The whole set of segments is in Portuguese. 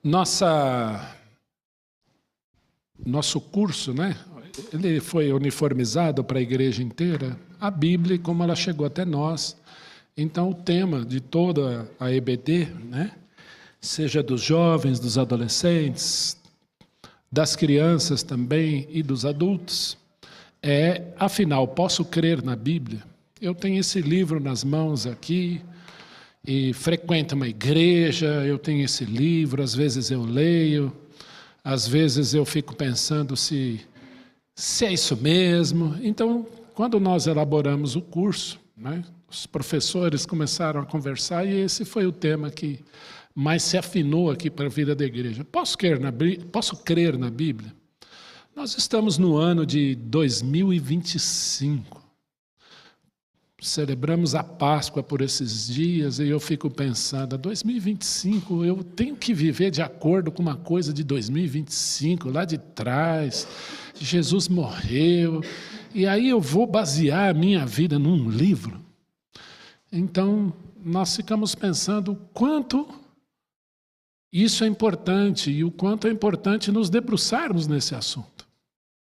Nosso curso, né? Ele foi uniformizado para a igreja inteira, a Bíblia, como ela chegou até nós. Então, o tema de toda a EBD, né? Seja dos jovens, dos adolescentes, das crianças também e dos adultos, afinal, posso crer na Bíblia? Eu tenho esse livro nas mãos aqui, e frequento uma igreja, eu tenho esse livro, às vezes eu leio, às vezes eu fico pensando se é isso mesmo. Então, quando nós elaboramos o curso, né, os professores começaram a conversar e esse foi o tema que mais se afinou aqui para a vida da igreja. Posso crer na Bíblia? Nós estamos no ano de 2025. Celebramos a Páscoa por esses dias e eu fico pensando, 2025 eu tenho que viver de acordo com uma coisa de 2025, lá de trás, Jesus morreu, e aí eu vou basear a minha vida num livro. Então, nós ficamos pensando o quanto isso é importante e o quanto é importante nos debruçarmos nesse assunto.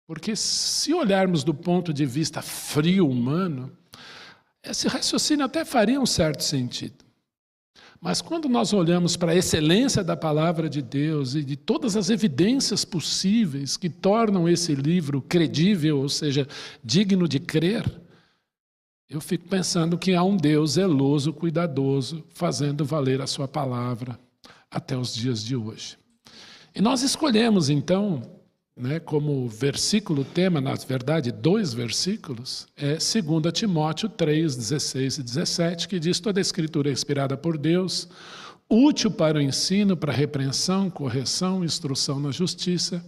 Porque se olharmos do ponto de vista frio humano, esse raciocínio até faria um certo sentido. Mas quando nós olhamos para a excelência da palavra de Deus e de todas as evidências possíveis que tornam esse livro credível, ou seja, digno de crer, eu fico pensando que há um Deus zeloso, cuidadoso, fazendo valer a sua palavra até os dias de hoje. E nós escolhemos, então, como versículo tema, na verdade, 2 versículos, 2 Timóteo 3, 16 e 17, que diz: toda a escritura é inspirada por Deus, útil para o ensino, para a repreensão, correção, instrução na justiça,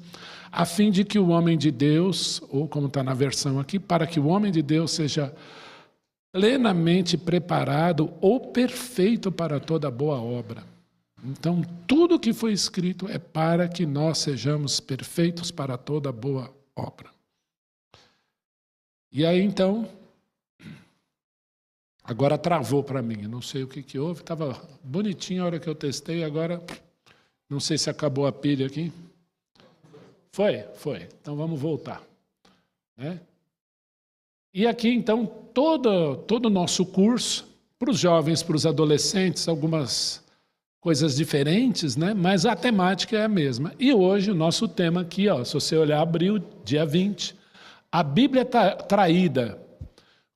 a fim de que o homem de Deus, ou como está na versão aqui, para que o homem de Deus seja plenamente preparado ou perfeito para toda boa obra. Então, tudo que foi escrito é para que nós sejamos perfeitos para toda boa obra. E aí, então, agora travou para mim, eu não sei o que houve, estava bonitinho a hora que eu testei, agora não sei se acabou a pilha aqui. Foi. Então, vamos voltar. E aqui, então, todo o nosso curso, para os jovens, para os adolescentes, algumas coisas diferentes, mas a temática é a mesma. E hoje o nosso tema aqui, se você olhar, abril, dia 20, a Bíblia traída,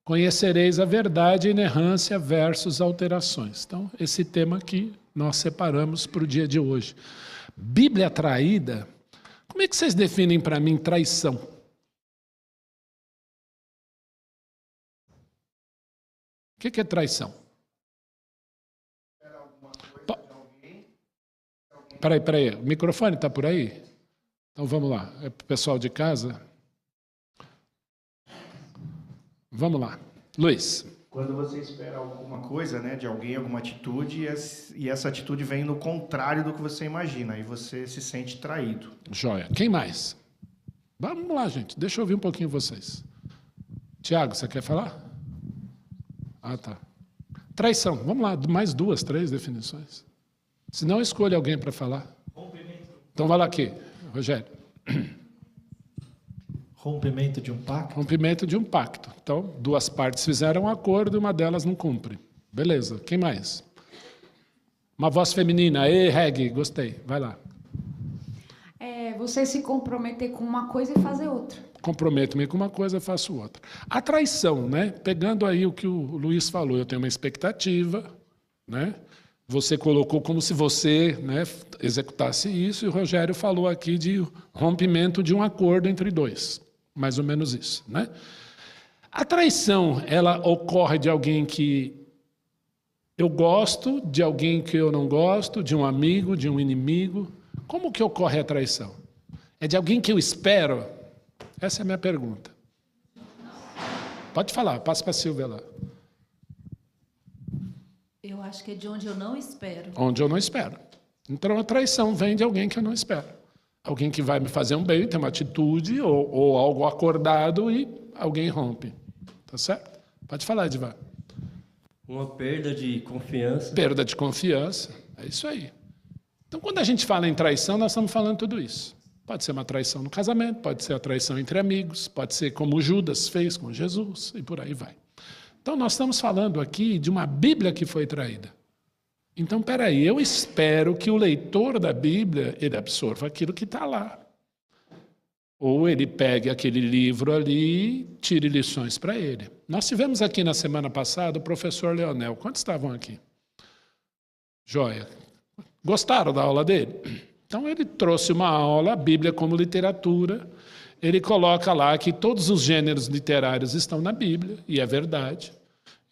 conhecereis a verdade e inerrância versus alterações. Então, esse tema aqui nós separamos para o dia de hoje. Bíblia traída, como é que vocês definem para mim traição? O que é traição? Peraí, o microfone está por aí? Então vamos lá, é para o pessoal de casa. Vamos lá, Luiz. Quando você espera alguma coisa, de alguém, alguma atitude, e essa atitude vem no contrário do que você imagina, e você se sente traído. Joia. Quem mais? Vamos lá, gente, deixa eu ouvir um pouquinho vocês. Tiago, você quer falar? Ah, tá. Traição, vamos lá, mais 2, 3 definições. Se não, escolha alguém para falar. Então vai lá aqui, Rogério. Rompimento de um pacto? Rompimento de um pacto. Então, 2 partes fizeram um acordo e uma delas não cumpre. Beleza, quem mais? Uma voz feminina. Reg, gostei. Vai lá. Você se comprometer com uma coisa e fazer outra. Comprometo-me com uma coisa, faço outra. A traição, pegando aí o que o Luiz falou, eu tenho uma expectativa, Você colocou como se você executasse isso, e o Rogério falou aqui de rompimento de um acordo entre 2. Mais ou menos isso. A traição, ela ocorre de alguém que eu gosto, de alguém que eu não gosto, de um amigo, de um inimigo. Como que ocorre a traição? É de alguém que eu espero? Essa é a minha pergunta. Pode falar, passa para a Silvia lá. Eu acho que é de onde eu não espero. Onde eu não espero. Então, a traição vem de alguém que eu não espero. Alguém que vai me fazer um bem, tem uma atitude ou algo acordado e alguém rompe. Tá certo? Pode falar, Edivar. Uma perda de confiança. Perda de confiança. É isso aí. Então, quando a gente fala em traição, nós estamos falando tudo isso. Pode ser uma traição no casamento, pode ser a traição entre amigos, pode ser como Judas fez com Jesus, e por aí vai. Então, nós estamos falando aqui de uma Bíblia que foi traída. Então, peraí, eu espero que o leitor da Bíblia, ele absorva aquilo que está lá. Ou ele pegue aquele livro ali e tire lições para ele. Nós tivemos aqui na semana passada o professor Leonel. Quantos estavam aqui? Joia. Gostaram da aula dele? Então ele trouxe uma aula, a Bíblia como literatura. Ele coloca lá que todos os gêneros literários estão na Bíblia, e é verdade.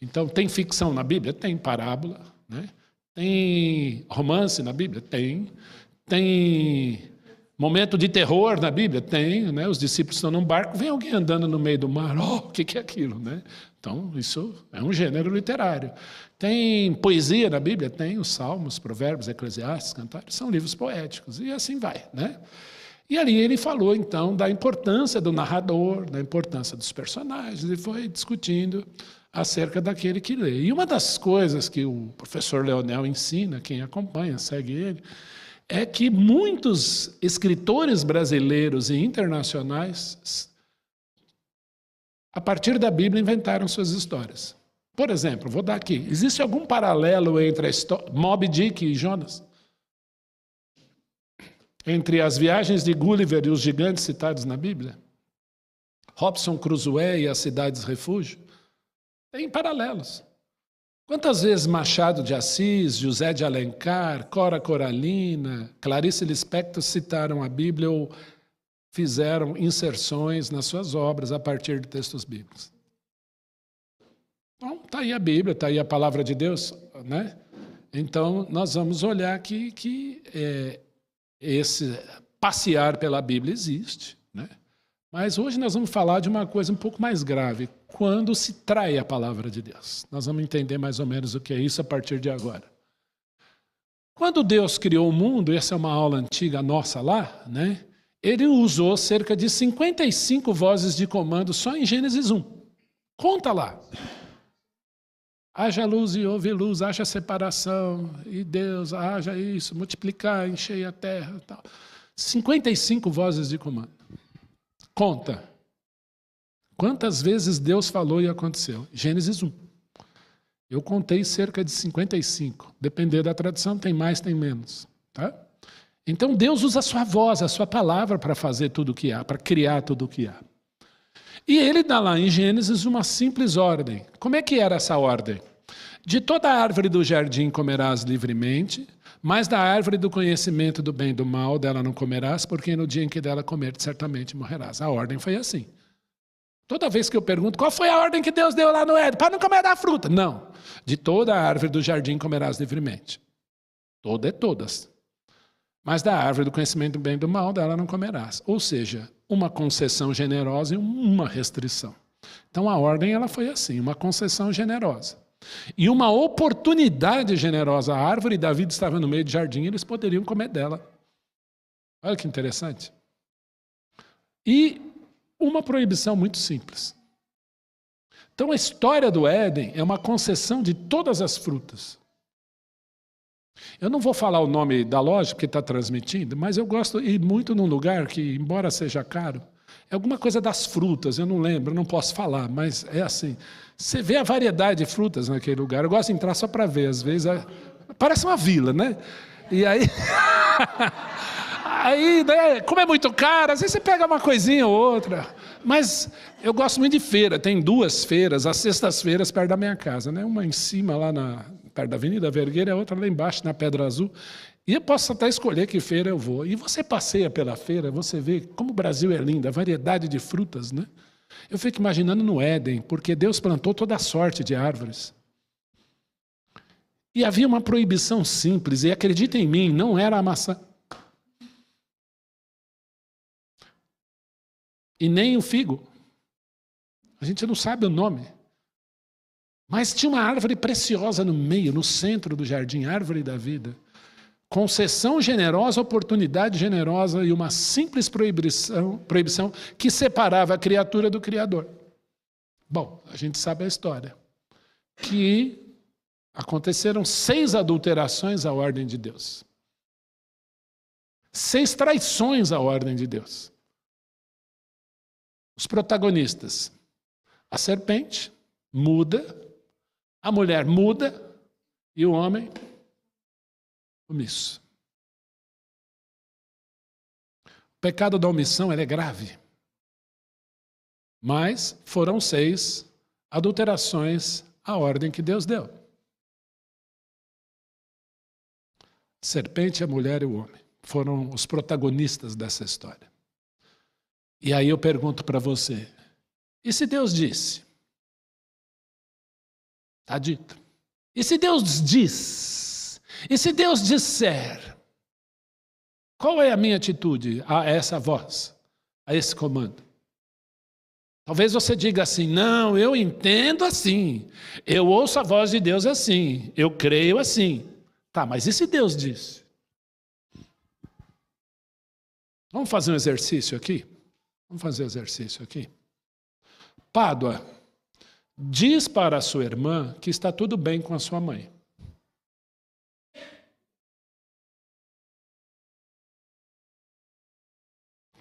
Então tem ficção na Bíblia? Tem parábola, né? Tem romance na Bíblia? Tem. Tem momento de terror na Bíblia? Tem, né? Os discípulos estão num barco, vem alguém andando no meio do mar, o que é aquilo, né? Então, isso é um gênero literário. Tem poesia na Bíblia? Tem os Salmos, Provérbios, Eclesiastes, Cantares, são livros poéticos, e assim vai, né? E ali ele falou, então, da importância do narrador, da importância dos personagens, e foi discutindo acerca daquele que lê. E uma das coisas que o professor Leonel ensina, quem acompanha, segue ele, é que muitos escritores brasileiros e internacionais, a partir da Bíblia, inventaram suas histórias. Por exemplo, vou dar aqui, existe algum paralelo entre a história, Moby Dick e Jonas? Entre as viagens de Gulliver e os gigantes citados na Bíblia? Robinson Crusoe e as cidades refúgio? Tem paralelos. Quantas vezes Machado de Assis, José de Alencar, Cora Coralina, Clarice Lispector citaram a Bíblia ou fizeram inserções nas suas obras a partir de textos bíblicos? Então, está aí a Bíblia, está aí a palavra de Deus, né? Então, nós vamos olhar que esse passear pela Bíblia existe, né? Mas hoje nós vamos falar de uma coisa um pouco mais grave, quando se trai a palavra de Deus. Nós vamos entender mais ou menos o que é isso a partir de agora. Quando Deus criou o mundo, essa é uma aula antiga nossa lá, né? Ele usou cerca de 55 vozes de comando só em Gênesis 1. Conta lá. Haja luz e houve luz, haja separação, e Deus, haja isso, multiplicar, encher a terra. Tal. 55 vozes de comando. Conta. Quantas vezes Deus falou e aconteceu? Gênesis 1. Eu contei cerca de 55. Dependendo da tradição, tem mais, tem menos. Tá? Então Deus usa a sua voz, a sua palavra para fazer tudo o que há, para criar tudo o que há. E ele dá lá em Gênesis uma simples ordem. Como é que era essa ordem? De toda árvore do jardim comerás livremente, mas da árvore do conhecimento do bem e do mal dela não comerás, porque no dia em que dela comer, certamente morrerás. A ordem foi assim. Toda vez que eu pergunto, qual foi a ordem que Deus deu lá no Éden? Para não comer da fruta. Não. De toda árvore do jardim comerás livremente. Toda é todas. Mas da árvore do conhecimento do bem e do mal dela não comerás. Ou seja, uma concessão generosa e uma restrição. Então a ordem ela foi assim, uma concessão generosa. E uma oportunidade generosa. A árvore da vida estava no meio do jardim, eles poderiam comer dela. Olha que interessante. E uma proibição muito simples. Então a história do Éden é uma concessão de todas as frutas. Eu não vou falar o nome da loja porque está transmitindo, mas eu gosto de ir muito num lugar que, embora seja caro, é alguma coisa das frutas, eu não lembro, eu não posso falar, mas é assim. Você vê a variedade de frutas naquele lugar. Eu gosto de entrar só para ver, às vezes. Parece uma vila, né? E aí... Aí, né, como é muito caro, às vezes você pega uma coisinha ou outra. Mas eu gosto muito de feira. Tem 2 feiras, às sextas-feiras, perto da minha casa. Né? Uma em cima, lá perto da Avenida Vergueira, e a outra lá embaixo, na Pedra Azul. E eu posso até escolher que feira eu vou. E você passeia pela feira, você vê como o Brasil é lindo, a variedade de frutas. Né? Eu fico imaginando no Éden, porque Deus plantou toda a sorte de árvores. E havia uma proibição simples, e acredita em mim, não era a maçã. E nem o figo. A gente não sabe o nome. Mas tinha uma árvore preciosa no meio, no centro do jardim, árvore da vida. Concessão generosa, oportunidade generosa e uma simples proibição que separava a criatura do Criador. Bom, a gente sabe a história. Que aconteceram 6 adulterações à ordem de Deus. 6 traições à ordem de Deus. Os protagonistas: a serpente muda, a mulher muda e o homem omisso. O pecado da omissão é grave, mas foram 6 adulterações à ordem que Deus deu. A serpente, a mulher e o homem foram os protagonistas dessa história. E aí eu pergunto para você, e se Deus disse? Está dito. E se Deus diz? E se Deus disser? Qual é a minha atitude a essa voz, a esse comando? Talvez você diga assim, não, eu entendo assim, eu ouço a voz de Deus assim, eu creio assim. Tá, mas e se Deus disse? Vamos fazer um exercício aqui? Vamos fazer um exercício aqui. Pádua, diz para a sua irmã que está tudo bem com a sua mãe.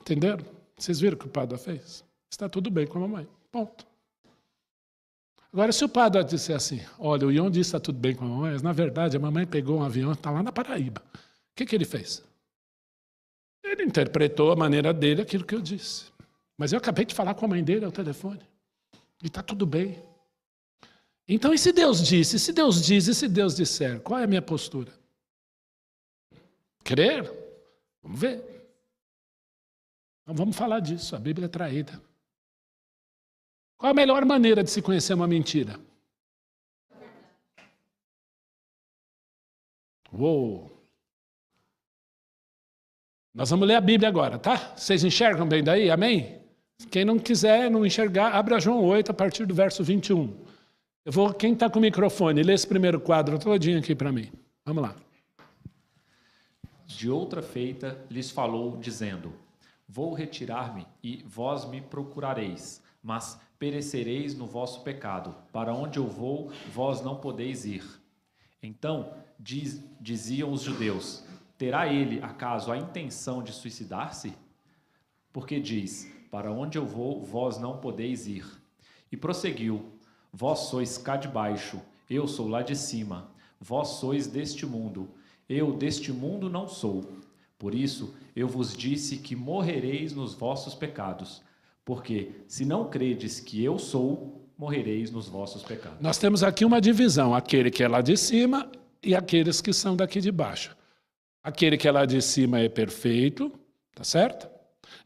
Entenderam? Vocês viram o que o Pádua fez? Está tudo bem com a mamãe. Ponto. Agora, se o Pádua disser assim, olha, o Ion disse que está tudo bem com a mamãe, mas na verdade a mamãe pegou um avião e está lá na Paraíba. O que ele fez? Ele interpretou a maneira dele aquilo que eu disse. Mas eu acabei de falar com a mãe dele ao telefone. E está tudo bem. Então, e se Deus disse? E se Deus diz? E se Deus disser? Qual é a minha postura? Crer? Vamos ver. Então, vamos falar disso. A Bíblia é traída. Qual a melhor maneira de se conhecer uma mentira? Uou! Nós vamos ler a Bíblia agora, tá? Vocês enxergam bem daí? Amém? Quem não quiser, não enxergar, abra João 8, a partir do verso 21. Quem está com o microfone, lê esse primeiro quadro todinho aqui para mim. Vamos lá. De outra feita, lhes falou, dizendo, vou retirar-me e vós me procurareis, mas perecereis no vosso pecado. Para onde eu vou, vós não podeis ir. Então, diziam os judeus, terá ele, acaso, a intenção de suicidar-se? Porque diz, para onde eu vou, vós não podeis ir. E prosseguiu, vós sois cá de baixo, eu sou lá de cima. Vós sois deste mundo, eu deste mundo não sou. Por isso, eu vos disse que morrereis nos vossos pecados. Porque, se não credes que eu sou, morrereis nos vossos pecados. Nós temos aqui uma divisão, aquele que é lá de cima e aqueles que são daqui de baixo. Aquele que é lá de cima é perfeito, tá certo?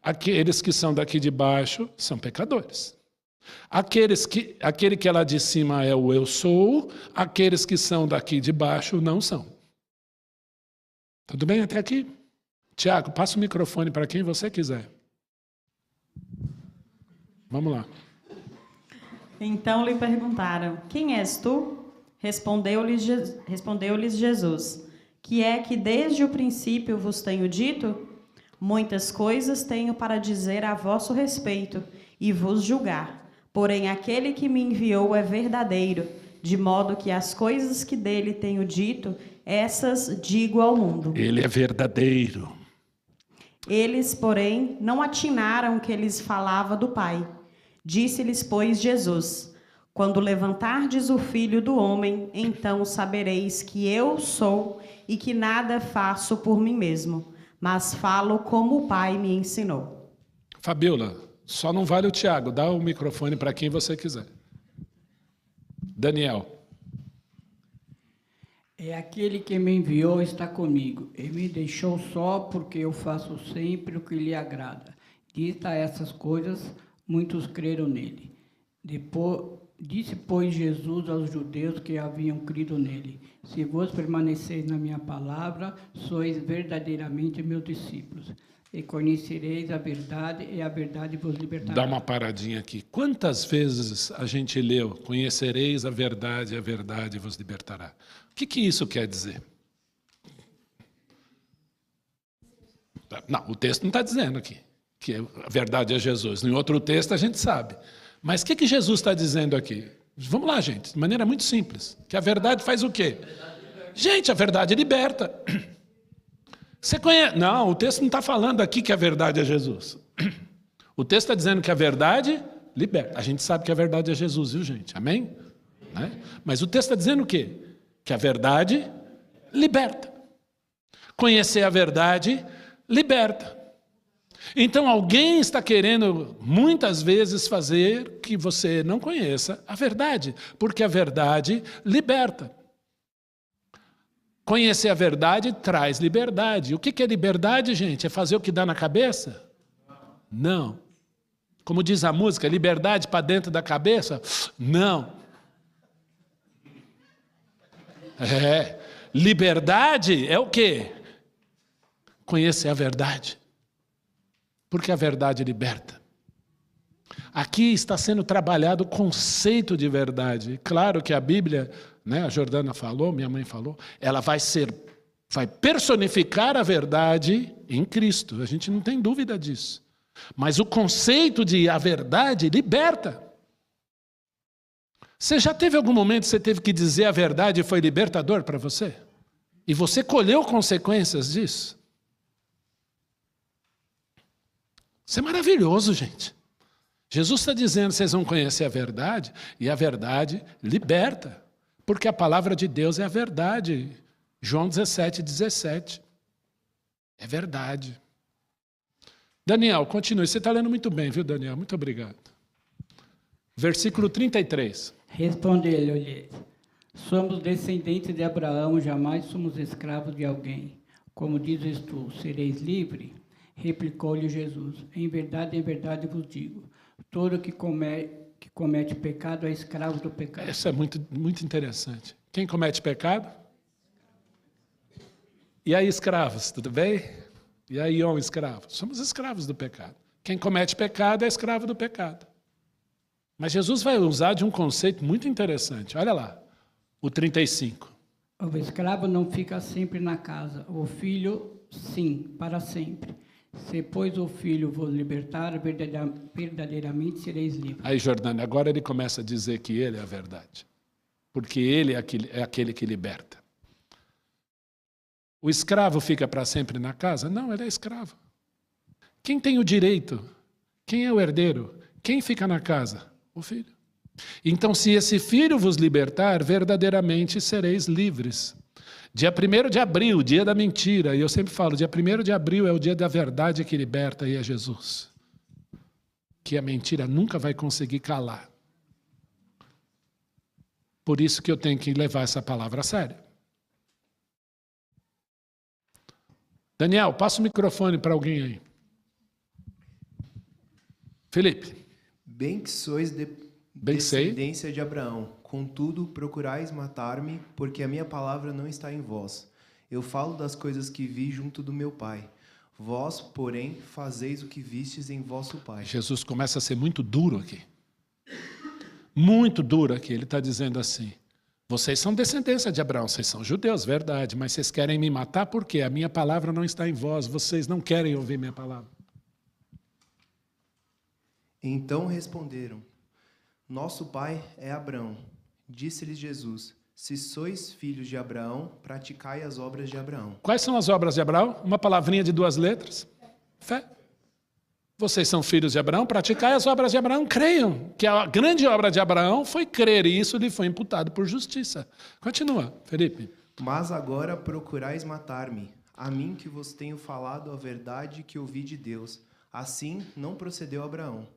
Aqueles que são daqui de baixo são pecadores. Aquele que é lá de cima é o eu sou, aqueles que são daqui de baixo não são. Tudo bem até aqui? Tiago, passa o microfone para quem você quiser. Vamos lá. Então lhe perguntaram, quem és tu? Respondeu-lhes Jesus, que é que desde o princípio vos tenho dito? Muitas coisas tenho para dizer a vosso respeito e vos julgar. Porém, aquele que me enviou é verdadeiro, de modo que as coisas que dele tenho dito, essas digo ao mundo. Ele é verdadeiro. Eles, porém, não atinaram que lhes falava do Pai. Disse-lhes, pois, Jesus, quando levantardes o Filho do Homem, então sabereis que eu sou e que nada faço por mim mesmo, mas falo como o Pai me ensinou. Fabiola, só não vale o Tiago, dá o microfone para quem você quiser. Daniel. É aquele que me enviou está comigo. Ele me deixou só porque eu faço sempre o que lhe agrada. Dita essas coisas, muitos creram nele. Disse, pois, Jesus aos judeus que haviam crido nele, se vós permaneceis na minha palavra, sois verdadeiramente meus discípulos, e conhecereis a verdade, e a verdade vos libertará. Dá uma paradinha aqui. Quantas vezes a gente leu, conhecereis a verdade vos libertará? O que isso quer dizer? Não, o texto não está dizendo aqui que a verdade é Jesus. Em outro texto a gente sabe. Mas o que Jesus está dizendo aqui? Vamos lá, gente, de maneira muito simples. Que a verdade faz o quê? Gente, a verdade liberta. Você conhece? Não, o texto não está falando aqui que a verdade é Jesus. O texto está dizendo que a verdade liberta. A gente sabe que a verdade é Jesus, viu, gente? Amém? Né? Mas o texto está dizendo o quê? Que a verdade liberta. Conhecer a verdade liberta. Então alguém está querendo muitas vezes fazer que você não conheça a verdade, porque a verdade liberta. Conhecer a verdade traz liberdade. O que é liberdade, gente? É fazer o que dá na cabeça? Não. Como diz a música, liberdade para dentro da cabeça? Não. Liberdade é o quê? Conhecer a verdade. Porque a verdade liberta. Aqui está sendo trabalhado o conceito de verdade. Claro que a Bíblia, né, a Jordana falou, minha mãe falou, ela vai personificar a verdade em Cristo. A gente não tem dúvida disso. Mas o conceito de a verdade liberta. Você já teve algum momento que você teve que dizer a verdade e foi libertador para você? E você colheu consequências disso? Isso é maravilhoso, gente. Jesus está dizendo, vocês vão conhecer a verdade, e a verdade liberta. Porque a palavra de Deus é a verdade. João 17:17. É verdade. Daniel, continue. Você está lendo muito bem, viu, Daniel? Muito obrigado. Versículo 33. Respondeu-lhe: somos descendentes de Abraão, jamais somos escravos de alguém. Como dizes tu, sereis livre? Replicou-lhe Jesus: em verdade vos digo, todo que comete pecado é escravo do pecado. Isso é muito, muito interessante. Quem comete pecado? E aí, escravos, tudo bem? E aí, homens escravos? Somos escravos do pecado. Quem comete pecado é escravo do pecado. Mas Jesus vai usar de um conceito muito interessante. Olha lá, o 35. O escravo não fica sempre na casa, o filho, sim, para sempre. Se, pois, o Filho vos libertar, verdadeiramente sereis livres. Aí, Jordânia, agora ele começa a dizer que ele é a verdade. Porque ele é aquele que liberta. O escravo fica para sempre na casa? Não, ele é escravo. Quem tem o direito? Quem é o herdeiro? Quem fica na casa? O filho. Então, se esse filho vos libertar, verdadeiramente sereis livres. Dia 1º de abril, dia da mentira, e eu sempre falo, dia 1º de abril é o dia da verdade que liberta, e é Jesus. Que a mentira nunca vai conseguir calar. Por isso que eu tenho que levar essa palavra a sério. Daniel, passa o microfone para alguém aí. Felipe. Bem que sois descendência de Abraão. Contudo, procurais matar-me, porque a minha palavra não está em vós. Eu falo das coisas que vi junto do meu Pai. Vós, porém, fazeis o que vistes em vosso Pai. Jesus começa a ser muito duro aqui. Muito duro aqui. Ele está dizendo assim, vocês são descendência de Abraão, vocês são judeus, verdade, mas vocês querem me matar porque a minha palavra não está em vós, vocês não querem ouvir minha palavra. Então responderam, nosso pai é Abraão. Disse-lhes Jesus, se sois filhos de Abraão, praticai as obras de Abraão. Quais são as obras de Abraão? Uma palavrinha de 2 letras. Fé. Vocês são filhos de Abraão, praticai as obras de Abraão, creiam. Que a grande obra de Abraão foi crer, e isso lhe foi imputado por justiça. Continua, Felipe. Mas agora procurais matar-me, a mim que vos tenho falado a verdade que ouvi de Deus. Assim não procedeu Abraão.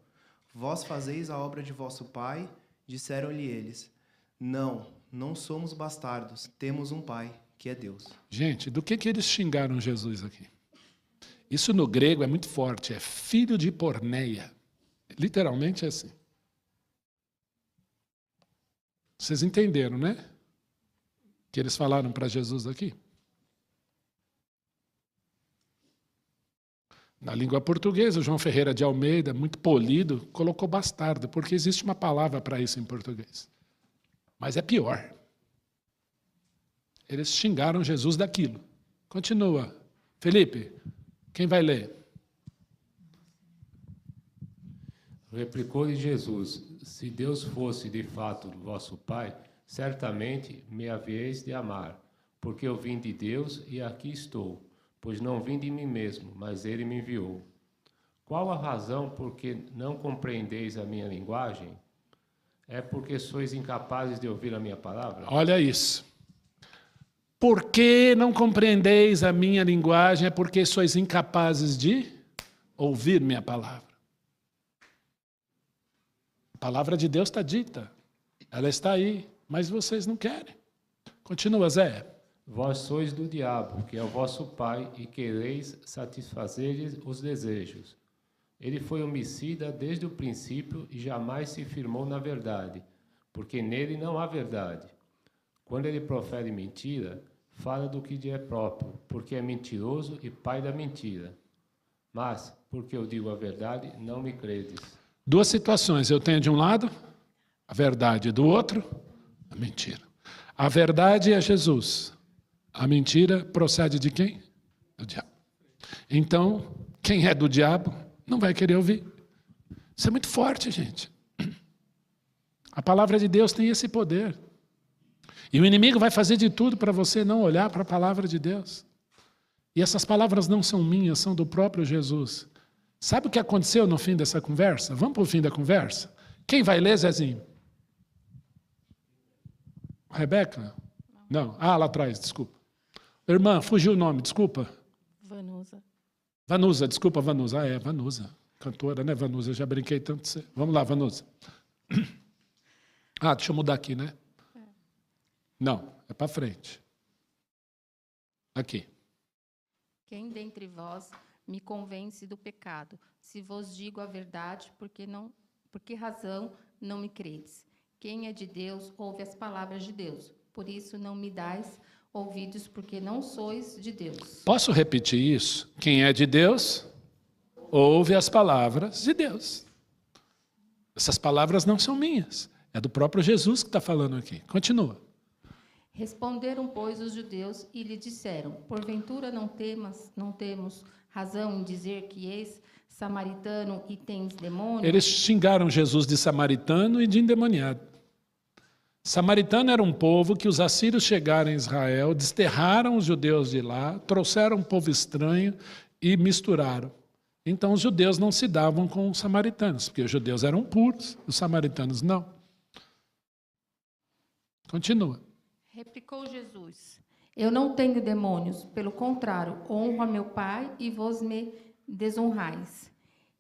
Vós fazeis a obra de vosso pai, disseram-lhe eles. Não somos bastardos, temos um pai, que é Deus. Gente, do que eles xingaram Jesus aqui? Isso no grego é muito forte, é filho de porneia. Literalmente é assim. Vocês entenderam, né? Que eles falaram para Jesus aqui? Na língua portuguesa, o João Ferreira de Almeida, muito polido, colocou bastardo, porque existe uma palavra para isso em português. Mas é pior. Eles xingaram Jesus daquilo. Continua. Felipe, quem vai ler? Replicou-lhe Jesus, se Deus fosse de fato vosso Pai, certamente me haveis de amar, porque eu vim de Deus e aqui estou. pois não vim de mim mesmo, mas ele me enviou. Qual a razão por que não compreendeis a minha linguagem? É porque sois incapazes de ouvir a minha palavra? Olha isso. Por que não compreendeis a minha linguagem? É porque sois incapazes de ouvir minha palavra. A palavra de Deus está dita. Ela está aí, mas vocês não querem. Continua, Zé. Vós sois do diabo, que é o vosso pai, e quereis satisfazer-lhes os desejos. Ele foi homicida desde o princípio e jamais se firmou na verdade, porque nele não há verdade. Quando ele profere mentira, fala do que lhe é próprio, porque é mentiroso e pai da mentira. Mas, porque eu digo a verdade, não me credes. Duas situações. Eu tenho de um lado a verdade, do outro a mentira. A verdade é Jesus. A mentira procede de quem? Do diabo. Então, quem é do diabo não vai querer ouvir. Isso é muito forte, gente. A palavra de Deus tem esse poder. E o inimigo vai fazer de tudo para você não olhar para a palavra de Deus. E essas palavras não são minhas, são do próprio Jesus. Sabe o que aconteceu no fim dessa conversa? Vamos para o fim da conversa? Quem vai ler, Zezinho? Rebeca? Não. Ah, lá atrás, desculpa. Irmã, fugiu o nome, desculpa. Vanusa, desculpa, Vanusa. Ah, é, Vanusa. Cantora, né, Vanusa? Eu já brinquei tanto de você. Vamos lá, Vanusa. Ah, deixa eu mudar aqui, né? Não, é para frente. Aqui. Quem dentre vós me convence do pecado? Se vos digo a verdade, por que razão não me credes? Quem é de Deus, ouve as palavras de Deus. Por isso não me dais ouvidos, porque não sois de Deus. Posso repetir isso? Quem é de Deus, ouve as palavras de Deus. Essas palavras não são minhas. É do próprio Jesus que está falando aqui. Continua. Responderam, pois, os judeus e lhe disseram: porventura não temos razão em dizer que és samaritano e tens demônio? Eles xingaram Jesus de samaritano e de endemoniado. Samaritano era um povo que os assírios chegaram em Israel, desterraram os judeus de lá, trouxeram um povo estranho e misturaram. Então os judeus não se davam com os samaritanos, porque os judeus eram puros, os samaritanos não. Continua. Replicou Jesus: eu não tenho demônios, pelo contrário, honro a meu Pai e vos me desonrais.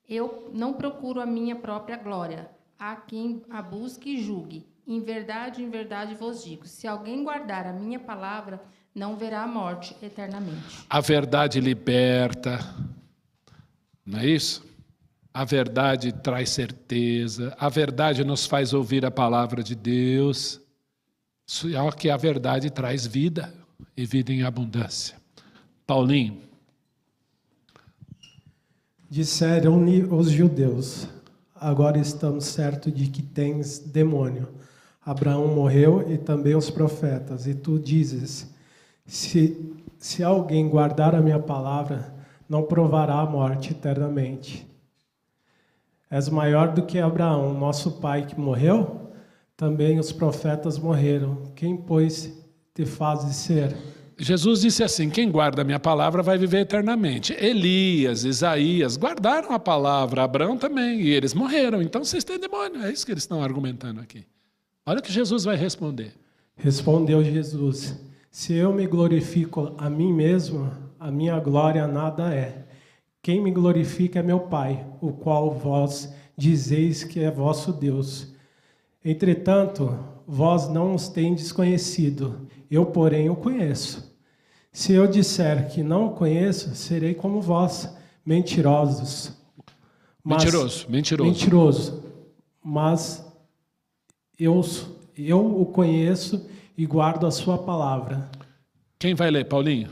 Eu não procuro a minha própria glória, há quem a busque e julgue. Em verdade vos digo, se alguém guardar a minha palavra, não verá a morte eternamente. A verdade liberta, não é isso? A verdade traz certeza, a verdade nos faz ouvir a palavra de Deus. Só que a verdade traz vida, e vida em abundância. Paulinho. Disseram os judeus: agora estamos certos de que tens demônio. Abraão morreu e também os profetas. E tu dizes: se alguém guardar a minha palavra, não provará a morte eternamente. És maior do que Abraão, nosso pai que morreu? Também os profetas morreram. Quem, pois, te fazes ser? Jesus disse assim: quem guarda a minha palavra vai viver eternamente. Elias, Isaías guardaram a palavra, Abraão também, e eles morreram. Então vocês têm demônio. É isso que eles estão argumentando aqui. Olha o que Jesus vai responder. Respondeu Jesus: se eu me glorifico a mim mesmo, a minha glória nada é. Quem me glorifica é meu Pai, o qual vós dizeis que é vosso Deus. Entretanto, vós não os tendes conhecido, eu, porém, o conheço. Se eu disser que não o conheço, serei como vós, mentirosos. Mentiroso. Mas eu o conheço e guardo a sua palavra. Quem vai ler, Paulinho?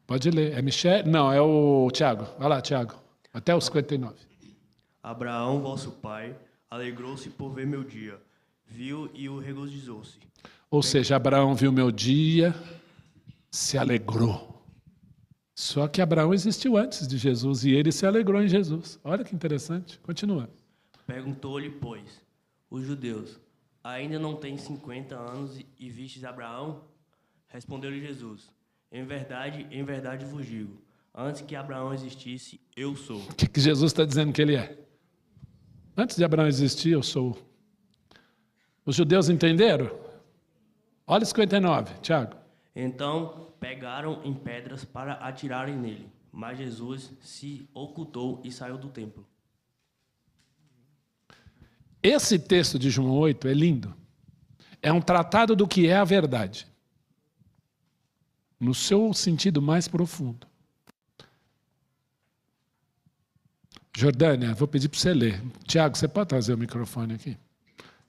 Pode ler. É Michel? Não, é o Tiago. Vai lá, Tiago. Até os 59. Abraão, vosso pai, alegrou-se por ver meu dia. Viu e o regozijou-se. Ou seja, Abraão viu meu dia, se alegrou. Só que Abraão existiu antes de Jesus e ele se alegrou em Jesus. Olha que interessante. Continua. Perguntou-lhe, pois, os judeus: ainda não tens 50 anos e vistes Abraão? Respondeu-lhe Jesus: em verdade vos digo, antes que Abraão existisse, eu sou. O que Jesus está dizendo que ele é? Antes de Abraão existir, eu sou. Os judeus entenderam? Olha 59, Tiago. Então pegaram em pedras para atirarem nele, mas Jesus se ocultou e saiu do templo. Esse texto de João 8 é lindo. É um tratado do que é a verdade, no seu sentido mais profundo. Jordânia, vou pedir para você ler. Tiago, você pode trazer o microfone aqui?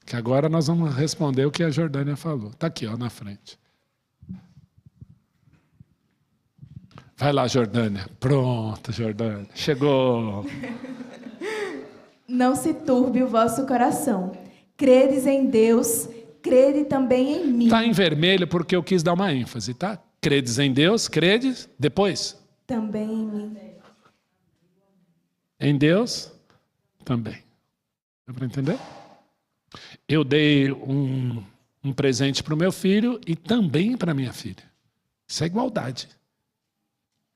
Que agora nós vamos responder o que a Jordânia falou. Está aqui, ó, na frente. Vai lá, Jordânia. Pronto, Jordânia. Chegou. Não se turbe o vosso coração. Credes em Deus, crede também em mim. Está em vermelho porque eu quis dar uma ênfase, tá? Credes em Deus, credes, depois? Também em mim. Em Deus, também. Deu para entender? Eu dei um presente para o meu filho e também para a minha filha. Isso é igualdade.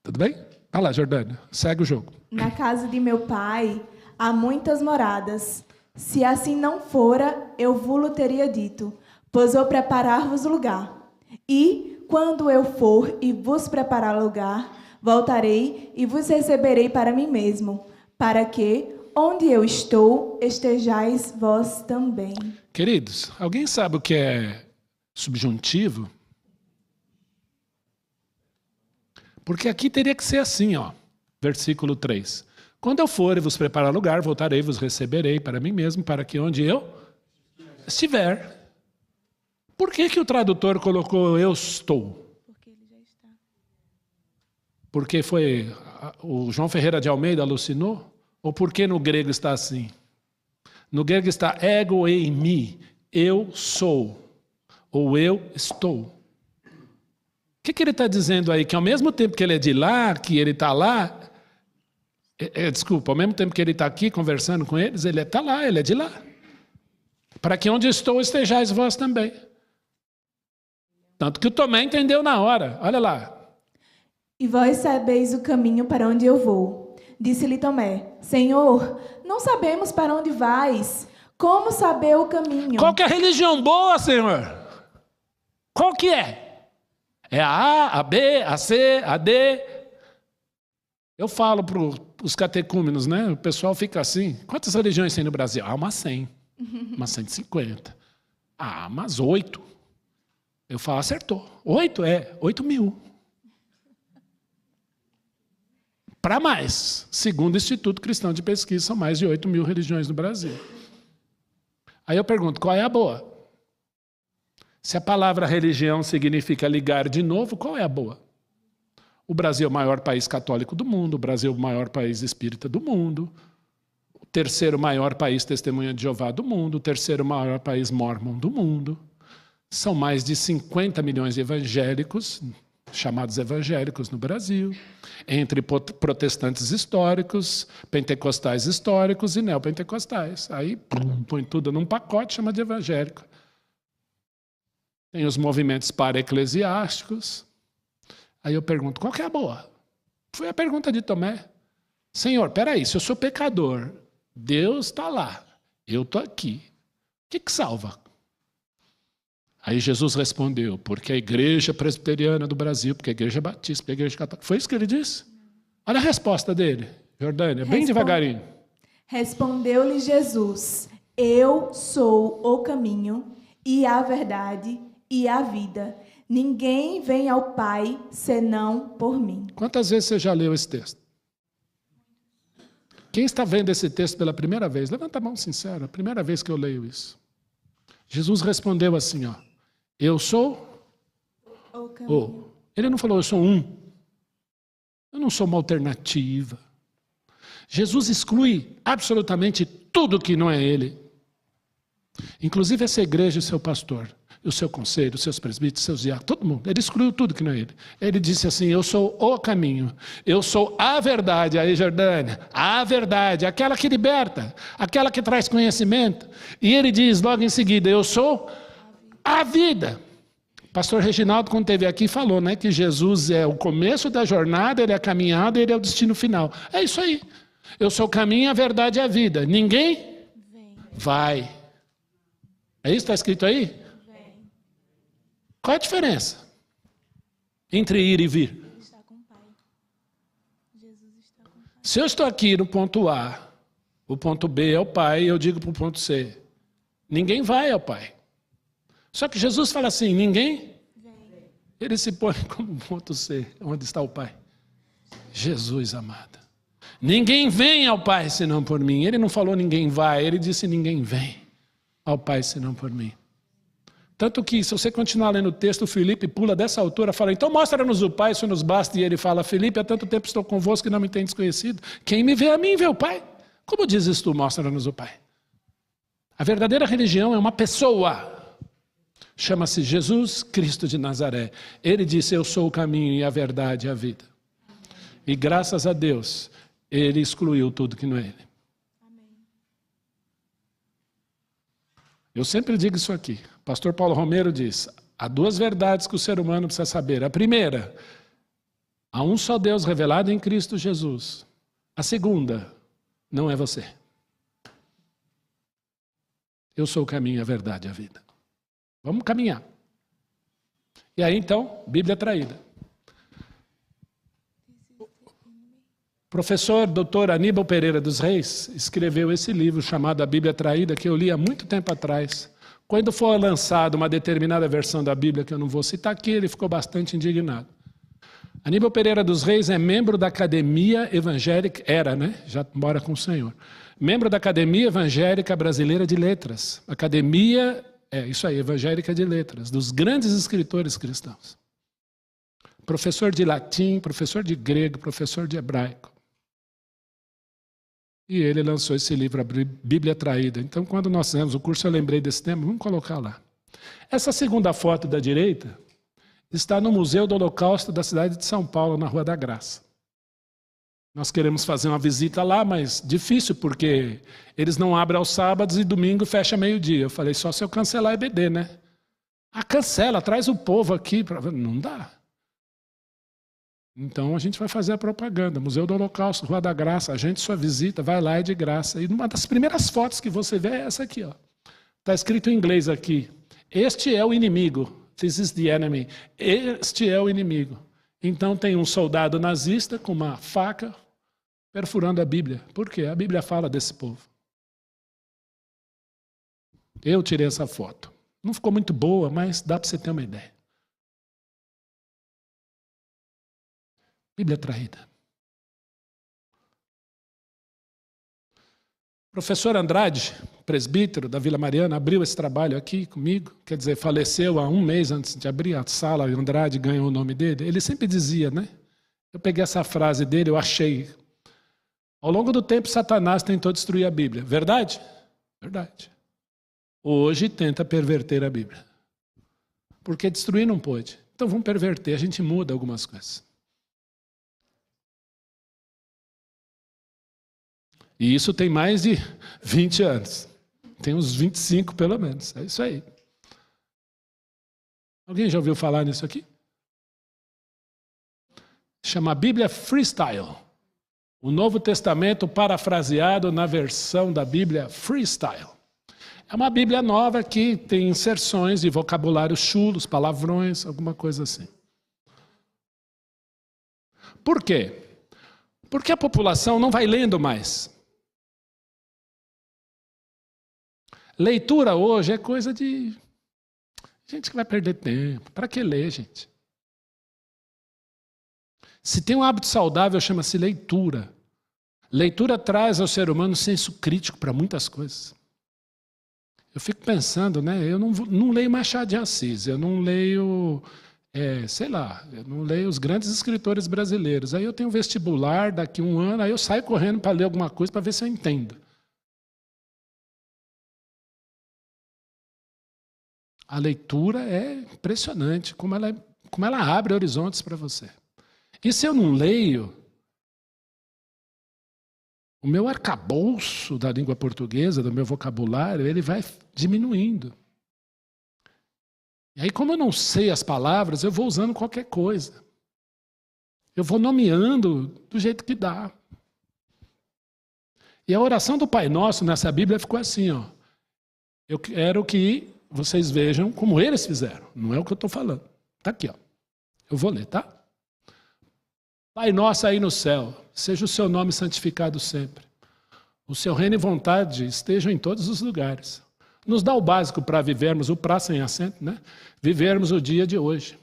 Tudo bem? Vai lá, Jordânia, segue o jogo. Na casa de meu pai há muitas moradas. Se assim não fora, eu vos teria dito, pois vou preparar-vos lugar. E, quando eu for e vos preparar lugar, voltarei e vos receberei para mim mesmo, para que, onde eu estou, estejais vós também. Queridos, alguém sabe o que é subjuntivo? Porque aqui teria que ser assim, ó, versículo 3. Quando eu for e vos preparar lugar, voltarei e vos receberei para mim mesmo, para que onde eu estiver. Por que o tradutor colocou eu estou? Porque ele já está. Porque foi o João Ferreira de Almeida alucinou? Ou porque no grego está assim? No grego está ego eimi, eu sou, ou eu estou. O que ele está dizendo aí? Que ao mesmo tempo que ele é de lá, que ele está lá, desculpa, ao mesmo tempo que ele está aqui conversando com eles, ele está lá, ele é de lá. Para que onde estou estejais vós também. Tanto que o Tomé entendeu na hora, olha lá. E vós sabeis o caminho para onde eu vou. Disse-lhe Tomé, Senhor, não sabemos para onde vais. Como saber o caminho? Qual que é a religião boa, Senhor? Qual que é? É a A, a B, a C, a D. Eu falo para os catecúmenos, né? O pessoal fica assim, quantas religiões tem no Brasil? Ah, umas 100, umas 150. Ah, umas 8. Eu falo, acertou. 8? 8.000. Para mais. Segundo o Instituto Cristão de Pesquisa, são mais de 8.000 religiões no Brasil. Aí eu pergunto, qual é a boa? Se a palavra religião significa ligar de novo, qual é a boa? O Brasil é o maior país católico do mundo, o Brasil é o maior país espírita do mundo, o terceiro maior país testemunha de Jeová do mundo, o terceiro maior país mórmon do mundo. São mais de 50 milhões de evangélicos, chamados evangélicos no Brasil, entre protestantes históricos, pentecostais históricos e neopentecostais. Aí põe tudo num pacote, chama de evangélico. Tem os movimentos para-eclesiásticos. Aí eu pergunto, qual que é a boa? Foi a pergunta de Tomé. Senhor, peraí, se eu sou pecador, Deus está lá, eu estou aqui. O que salva? Aí Jesus respondeu, porque a igreja presbiteriana do Brasil, porque a igreja batista, porque a igreja católica. Foi isso que ele disse? Olha a resposta dele, Jordânia, bem devagarinho. Respondeu-lhe Jesus, eu sou o caminho e a verdade e a vida. Ninguém vem ao Pai senão por mim. Quantas vezes você já leu esse texto? Quem está vendo esse texto pela primeira vez? Levanta a mão sincera, primeira vez que eu leio isso. Jesus respondeu assim, ó. Eu sou o caminho. Ele não falou, eu sou um. Eu não sou uma alternativa. Jesus exclui absolutamente tudo que não é ele. Inclusive essa igreja e seu pastor, o seu conselho, os seus presbíteros, seus diáconos, todo mundo. Ele excluiu tudo que não é ele. Ele disse assim, eu sou o caminho, eu sou a verdade. Aí, Jordânia, a verdade, aquela que liberta, aquela que traz conhecimento. E ele diz logo em seguida, eu sou a vida. Pastor Reginaldo, quando esteve aqui, falou, né, que Jesus é o começo da jornada, ele é a caminhada, ele é o destino final. É isso aí. Eu sou o caminho, a verdade e a vida. Ninguém vai. É isso que está escrito aí? Qual é a diferença entre ir e vir? Se eu estou aqui no ponto A, o ponto B é o Pai, e eu digo para o ponto C, ninguém vai ao Pai. Só que Jesus fala assim, ninguém? Ele se põe como ponto C, onde está o Pai. Jesus amado. Ninguém vem ao Pai senão por mim. Ele não falou ninguém vai, ele disse ninguém vem ao Pai senão por mim. Tanto que, se você continuar lendo o texto, Filipe pula dessa altura e fala, então mostra-nos o Pai, isso nos basta. E ele fala, Filipe, há tanto tempo estou convosco que não me tem desconhecido. Quem me vê a mim, vê o Pai. Como dizes tu, mostra-nos o Pai? A verdadeira religião é uma pessoa. Chama-se Jesus Cristo de Nazaré. Ele disse, eu sou o caminho e a verdade e a vida. E graças a Deus, ele excluiu tudo que não é ele. Eu sempre digo isso aqui. Pastor Paulo Romero diz, há duas verdades que o ser humano precisa saber. A primeira, há um só Deus revelado em Cristo Jesus. A segunda, não é você. Eu sou o caminho, a verdade e a vida. Vamos caminhar. E aí então, Bíblia traída. Professor Dr. Aníbal Pereira dos Reis escreveu esse livro chamado A Bíblia Traída, que eu li há muito tempo atrás. Quando foi lançada uma determinada versão da Bíblia, que eu não vou citar aqui, ele ficou bastante indignado. Aníbal Pereira dos Reis é membro da Academia Evangélica, era, né? Já mora com o Senhor. Membro da Academia Evangélica Brasileira de Letras. Academia, isso aí, Evangélica de Letras, dos grandes escritores cristãos. Professor de latim, professor de grego, professor de hebraico. E ele lançou esse livro, A Bíblia Traída. Então, quando nós fizemos o curso, eu lembrei desse tema, vamos colocar lá. Essa segunda foto da direita está no Museu do Holocausto da cidade de São Paulo, na Rua da Graça. Nós queremos fazer uma visita lá, mas difícil, porque eles não abrem aos sábados e domingo fecha meio-dia. Eu falei, só se eu cancelar a EBD, né? Ah, cancela, traz o povo aqui. Não dá. Então a gente vai fazer a propaganda. Museu do Holocausto, Rua da Graça, agende sua visita, vai lá, é de graça. E uma das primeiras fotos que você vê é essa aqui. Está escrito em inglês aqui. Este é o inimigo. This is the enemy. Este é o inimigo. Então tem um soldado nazista com uma faca perfurando a Bíblia. Por quê? A Bíblia fala desse povo. Eu tirei essa foto. Não ficou muito boa, mas dá para você ter uma ideia. Bíblia traída. Professor Andrade, presbítero da Vila Mariana, abriu esse trabalho aqui comigo, quer dizer, faleceu há um mês antes de abrir a sala, Andrade ganhou o nome dele. Ele sempre dizia, né? Eu peguei essa frase dele, eu achei. Ao longo do tempo, Satanás tentou destruir a Bíblia. Verdade? Verdade. Hoje tenta perverter a Bíblia. Porque destruir não pôde. Então vamos perverter, a gente muda algumas coisas. E isso tem mais de 20 anos. Tem uns 25 pelo menos. É isso aí. Alguém já ouviu falar nisso aqui? Chama Bíblia Freestyle. O Novo Testamento parafraseado na versão da Bíblia Freestyle. É uma Bíblia nova que tem inserções de vocabulários chulos, palavrões, alguma coisa assim. Por quê? Porque a população não vai lendo mais. Leitura hoje é coisa de gente que vai perder tempo. Para que ler, gente? Se tem um hábito saudável, chama-se leitura. Leitura traz ao ser humano senso crítico para muitas coisas. Eu fico pensando, né? Eu não leio Machado de Assis, eu não leio, eu não leio os grandes escritores brasileiros. Aí eu tenho vestibular daqui a um ano, aí eu saio correndo para ler alguma coisa para ver se eu entendo. A leitura é impressionante, como ela abre horizontes para você. E se eu não leio, o meu arcabouço da língua portuguesa, do meu vocabulário, ele vai diminuindo. E aí, como eu não sei as palavras, eu vou usando qualquer coisa. Eu vou nomeando do jeito que dá. E a oração do Pai Nosso nessa Bíblia ficou assim, ó. Eu quero que vocês vejam como eles fizeram. Não é o que eu estou falando. Está aqui, ó. Eu vou ler, tá? Pai Nosso aí no céu, seja o seu nome santificado sempre. O seu reino e vontade estejam em todos os lugares. Nos dá o básico para vivermos, o praça em assento, né? Vivermos o dia de hoje.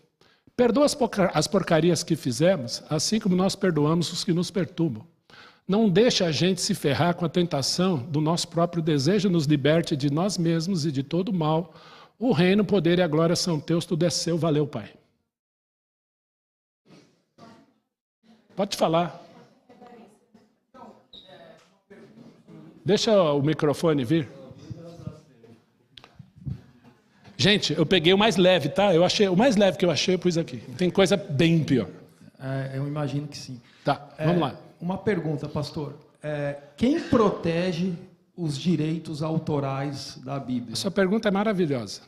Perdoa as porcarias que fizemos, assim como nós perdoamos os que nos perturbam. Não deixe a gente se ferrar com a tentação do nosso próprio desejo, nos liberte de nós mesmos e de todo o mal. O reino, o poder e a glória são teus, tudo é seu. Valeu, Pai. Pode falar. Deixa o microfone vir. Gente, eu peguei o mais leve, tá? O mais leve que eu achei, eu pus aqui. Tem coisa bem pior. Eu imagino que sim. Tá, vamos lá. Uma pergunta, pastor. Quem protege os direitos autorais da Bíblia? Sua pergunta é maravilhosa.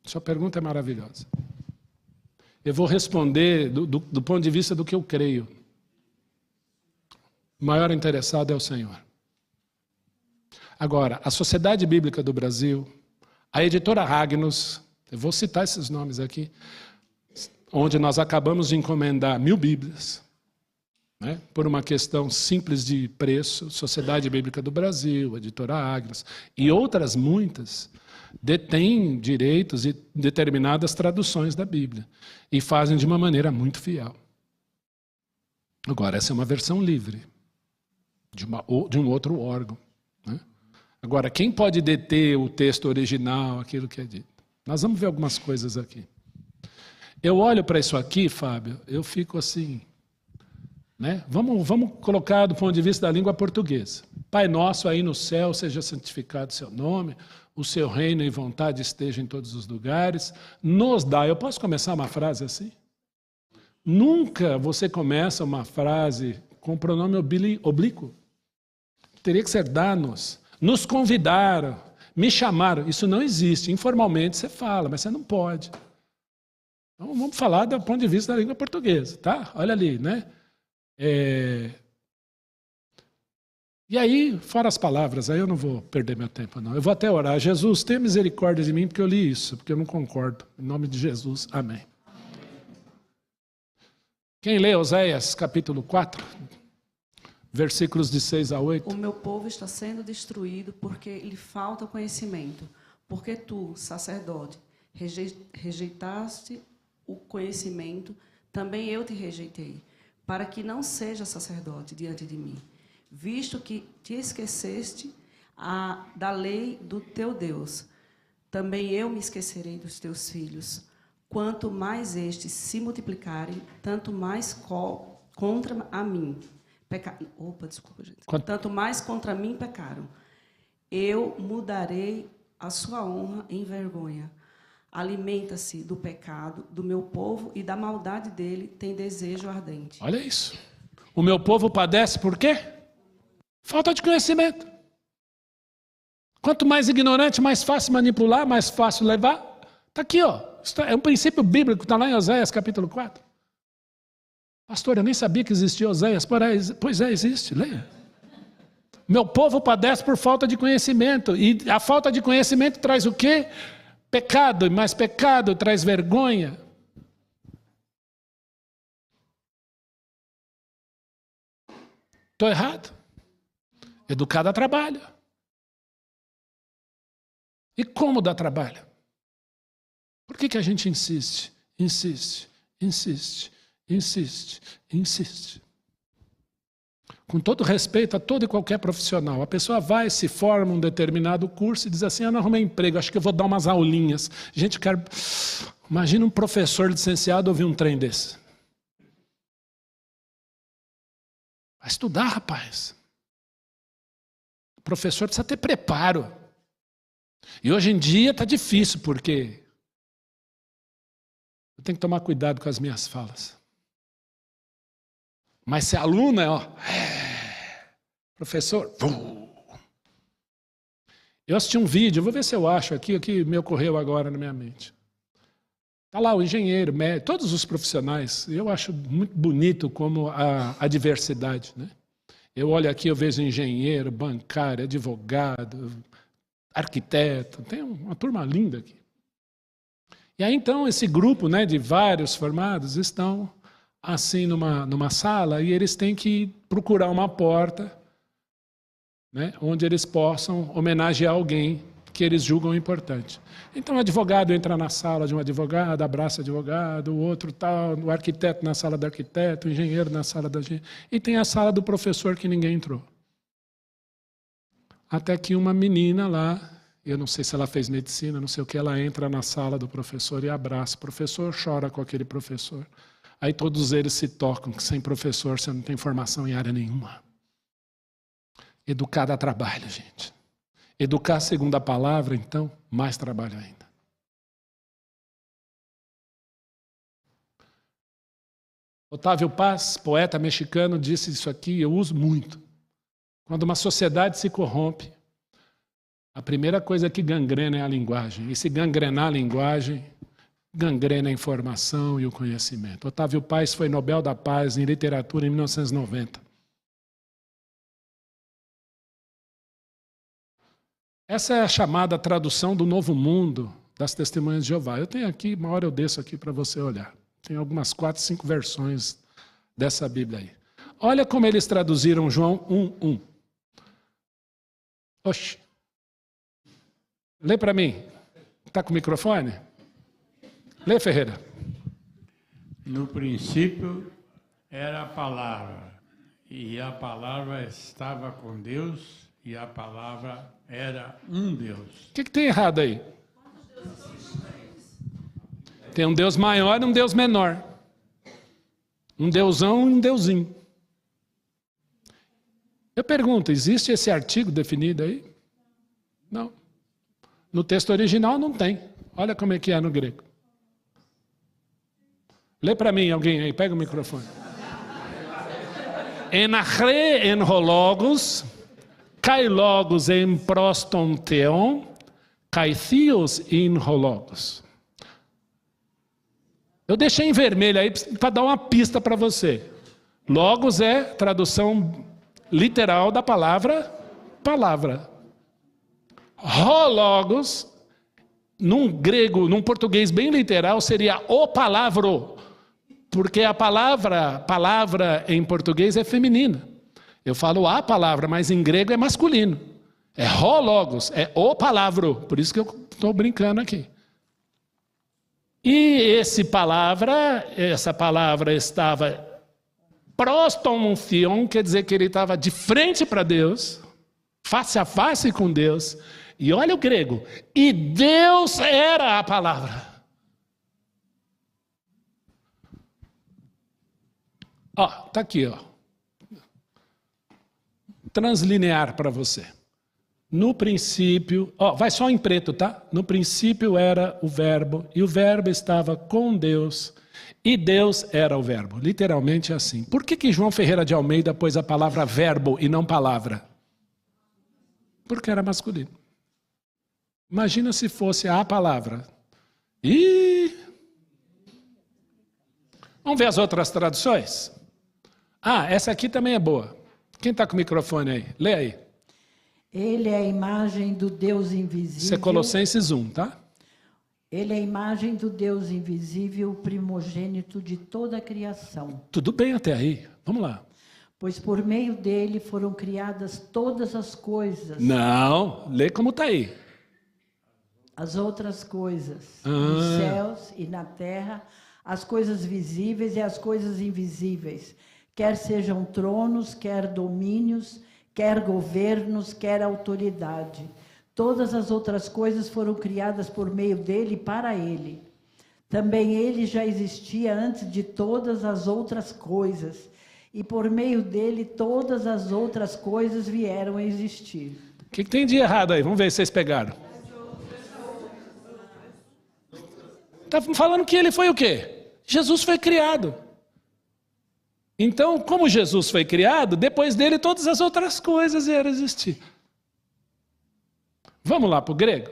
Sua pergunta é maravilhosa. Eu vou responder do ponto de vista do que eu creio. O maior interessado é o Senhor. Agora, a Sociedade Bíblica do Brasil, a editora Ragnos, eu vou citar esses nomes aqui, onde nós acabamos de encomendar 1000 Bíblias, né, por uma questão simples de preço, Sociedade Bíblica do Brasil, editora Ragnos, e outras muitas, detêm direitos e determinadas traduções da Bíblia, e fazem de uma maneira muito fiel. Agora, essa é uma versão livre, de um outro órgão, né? Agora, quem pode deter o texto original, aquilo que é dito? Nós vamos ver algumas coisas aqui. Eu olho para isso aqui, Fábio, eu fico assim, né? Vamos colocar do ponto de vista da língua portuguesa. Pai nosso aí no céu, seja santificado o seu nome, o seu reino e vontade esteja em todos os lugares. Nos dá. Eu posso começar uma frase assim? Nunca você começa uma frase com pronome oblíquo. Teria que ser dá-nos. Nos convidaram, me chamaram. Isso não existe. Informalmente você fala, mas você não pode. Então, vamos falar do ponto de vista da língua portuguesa, tá? Olha ali, né? E aí, fora as palavras, aí eu não vou perder meu tempo, não. Eu vou até orar. Jesus, tenha misericórdia de mim, porque eu li isso, porque eu não concordo. Em nome de Jesus, amém. Quem lê Oséias, capítulo 4, versículos de 6 a 8. O meu povo está sendo destruído porque lhe falta conhecimento. Porque tu, sacerdote, rejeitaste o conhecimento, também eu te rejeitei, para que não seja sacerdote diante de mim, visto que te esqueceste da lei do teu Deus. Também eu me esquecerei dos teus filhos. Quanto mais estes se multiplicarem, tanto mais contra a mim tanto mais contra mim pecaram. Eu mudarei a sua honra em vergonha. Alimenta-se do pecado do meu povo e da maldade dele tem desejo ardente. Olha isso. O meu povo padece por quê? Falta de conhecimento. Quanto mais ignorante, mais fácil manipular, mais fácil levar. Está aqui, ó. É um princípio bíblico, está lá em Oséias, capítulo 4. Pastor, eu nem sabia que existia Oséias. Pois é, existe, leia. Meu povo padece por falta de conhecimento. E a falta de conhecimento traz o quê? Pecado, e mais pecado traz vergonha. Estou errado? Educar dá trabalho. E como dá trabalho? Por que a gente insiste? Insiste. Com todo respeito a todo e qualquer profissional, a pessoa vai, se forma um determinado curso e diz assim, eu não arrumei emprego, acho que eu vou dar umas aulinhas. Gente, imagina um professor licenciado ouvir um trem desse. Vai estudar, rapaz. O professor precisa ter preparo. E hoje em dia está difícil, porque eu tenho que tomar cuidado com as minhas falas. Mas se a aluna, professor, eu assisti um vídeo, vou ver se eu acho aqui, o que me ocorreu agora na minha mente. Está lá o engenheiro, médico, todos os profissionais. Eu acho muito bonito como a diversidade, né? Eu olho aqui, eu vejo engenheiro, bancário, advogado, arquiteto, tem uma turma linda aqui. E aí, então, esse grupo, né, de vários formados estão assim numa sala e eles têm que procurar uma porta, né, onde eles possam homenagear alguém que eles julgam importante. Então, o advogado entra na sala de um advogado, abraça o advogado, o outro tal, o arquiteto na sala do arquiteto, o engenheiro na sala do engenheiro, e tem a sala do professor que ninguém entrou. Até que uma menina lá, eu não sei se ela fez medicina, não sei o que, ela entra na sala do professor e abraça o professor, chora com aquele professor. Aí todos eles se tocam, que sem professor você não tem formação em área nenhuma. Educar dá trabalho, gente. Educar segundo a palavra, então, mais trabalho ainda. Otávio Paz, poeta mexicano, disse isso aqui, eu uso muito. Quando uma sociedade se corrompe, a primeira coisa que gangrena é a linguagem. E se gangrenar a linguagem, gangrena a informação e o conhecimento. Otávio Paz foi Nobel da Paz em literatura em 1990. Essa é a chamada tradução do Novo Mundo das Testemunhas de Jeová. Eu tenho aqui, uma hora eu desço aqui para você olhar. Tem algumas 4, 5 versões dessa Bíblia aí. Olha como eles traduziram João 1:1. Oxe. Lê para mim. Está com o microfone? Lê, Ferreira. No princípio era a palavra, e a palavra estava com Deus, e a palavra era um Deus. O que tem errado aí? Tem um Deus maior e um Deus menor. Um deusão e um deusinho. Eu pergunto, existe esse artigo definido aí? Não. No texto original não tem. Olha como é que é no grego. Lê para mim alguém aí, pega o microfone. En achre en hologos, kai logos en prostonteon, kai theos in hologos. Eu deixei em vermelho aí para dar uma pista para você. Logos é tradução literal da palavra palavra. Hologos, num grego, num português bem literal, seria o palavro. Porque a palavra em português é feminina. Eu falo a palavra, mas em grego é masculino. É hologos, é o palavro. Por isso que eu estou brincando aqui. E essa palavra estava prostontion, quer dizer que ele estava de frente para Deus, face a face com Deus. E olha o grego. E Deus era a palavra. Ó, tá aqui, ó. Translinear para você. No princípio, ó, vai só em preto, tá? No princípio era o verbo, e o verbo estava com Deus, e Deus era o verbo. Literalmente assim. Por que João Ferreira de Almeida pôs a palavra verbo e não palavra? Porque era masculino. Imagina se fosse a palavra. Vamos ver as outras traduções? Ah, essa aqui também é boa. Quem está com o microfone aí? Lê aí. Ele é a imagem do Deus invisível. Isso é Colossenses 1, tá? Ele é a imagem do Deus invisível, primogênito de toda a criação. Tudo bem até aí. Vamos lá. Pois por meio dele foram criadas todas as coisas. Não, lê como está aí. As outras coisas, nos céus e na terra, as coisas visíveis e as coisas invisíveis, quer sejam tronos, quer domínios, quer governos, quer autoridade. Todas as outras coisas foram criadas por meio dele e para ele. Também ele já existia antes de todas as outras coisas, e por meio dele todas as outras coisas vieram a existir. O que tem de errado aí? Vamos ver se vocês pegaram. Está falando que ele foi o quê? Jesus foi criado. Então, como Jesus foi criado, depois dele todas as outras coisas vieram a existir. Vamos lá para o grego?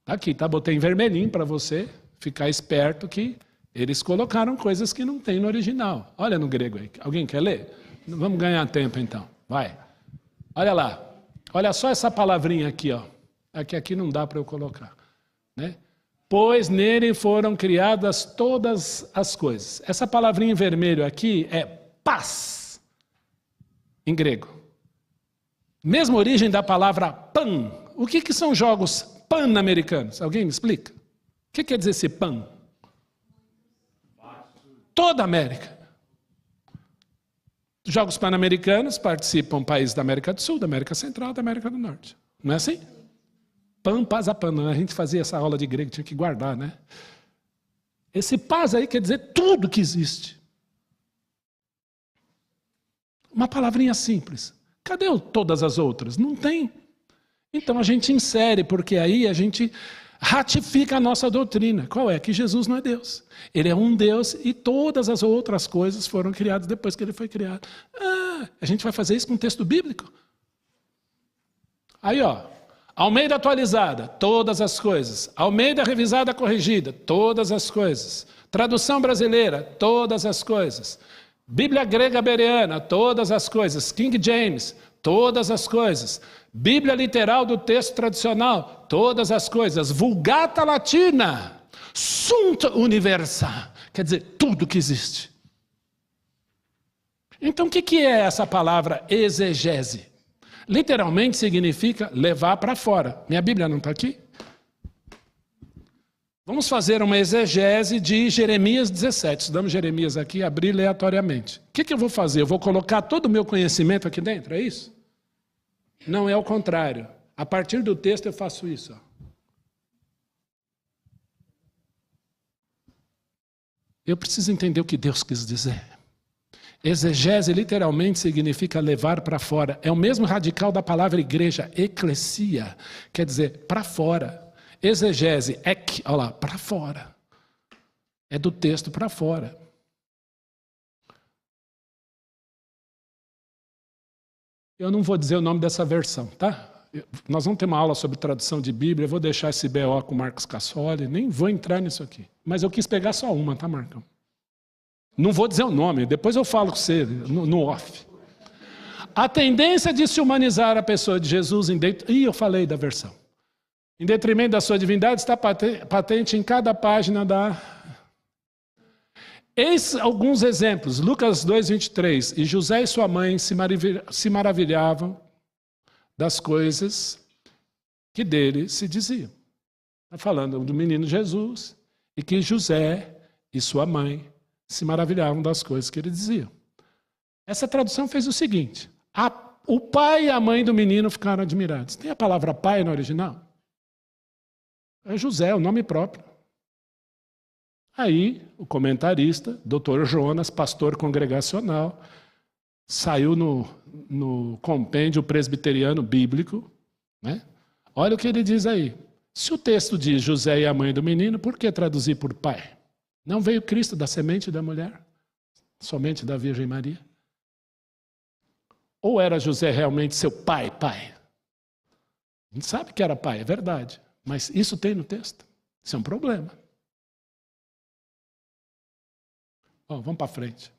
Aqui, tá? Botei em vermelhinho para você. ficar esperto que eles colocaram coisas que não tem no original. Olha no grego aí. Alguém quer ler? Vamos ganhar tempo então. Vai. Olha lá. Olha só essa palavrinha aqui, ó. Aqui não dá para eu colocar, né? Pois nele foram criadas todas as coisas. Essa palavrinha em vermelho aqui é paz, em grego. Mesma origem da palavra pan. O que são jogos pan-americanos? Alguém me explica? O que quer dizer esse pan? Toda a América. Jogos Pan-Americanos participam países da América do Sul, da América Central, da América do Norte. Não é assim? Pan, paz, a pan. A gente fazia essa aula de grego, tinha que guardar, né? Esse paz aí quer dizer tudo que existe. Uma palavrinha simples. Cadê todas as outras? Não tem. Então a gente insere, porque aí a gente ratifica a nossa doutrina. Qual é? Que Jesus não é Deus. Ele é um Deus e todas as outras coisas foram criadas depois que ele foi criado. A gente vai fazer isso com um texto bíblico? Aí, ó. Almeida atualizada, todas as coisas. Almeida revisada corrigida, todas as coisas. Tradução brasileira, todas as coisas. Bíblia grega bereana, todas as coisas. King James, todas as coisas. Bíblia literal do texto tradicional, todas as coisas. Vulgata latina, sunt universa, quer dizer, tudo que existe. Então o que é essa palavra exegese? Literalmente significa levar para fora. Minha Bíblia não está aqui? Vamos fazer uma exegese de Jeremias 17. Estudamos Jeremias aqui, abrir aleatoriamente. O que eu vou fazer? Eu vou colocar todo o meu conhecimento aqui dentro, é isso? Não, é o contrário. A partir do texto eu faço isso. Ó. Eu preciso entender o que Deus quis dizer. Exegese literalmente significa levar para fora. É o mesmo radical da palavra igreja, eclesia, quer dizer, para fora. Exegese, olha lá, para fora. É do texto para fora. Eu não vou dizer o nome dessa versão, tá? Nós vamos ter uma aula sobre tradução de Bíblia, eu vou deixar esse BO com o Marcos Cassoli, nem vou entrar nisso aqui. Mas eu quis pegar só uma, tá, Marcão? Não vou dizer o nome, depois eu falo com você no off. A tendência de se humanizar a pessoa de Jesus eu falei da versão. Em detrimento da sua divindade está patente em cada página da... Eis alguns exemplos. Lucas 2:23. E José e sua mãe se maravilhavam das coisas que dele se diziam. Está falando do menino Jesus e que José e sua mãe se maravilhavam das coisas que ele dizia. Essa tradução fez o seguinte: o pai e a mãe do menino ficaram admirados. Tem a palavra pai no original? É José, o nome próprio. Aí, o comentarista, Dr. Jonas, pastor congregacional, saiu no compêndio presbiteriano bíblico, né? Olha o que ele diz aí. Se o texto diz José e a mãe do menino, por que traduzir por pai? Não veio Cristo da semente da mulher? Somente da Virgem Maria? Ou era José realmente seu pai? A gente sabe que era pai, é verdade. Mas isso tem no texto? Isso é um problema. Vamos para frente.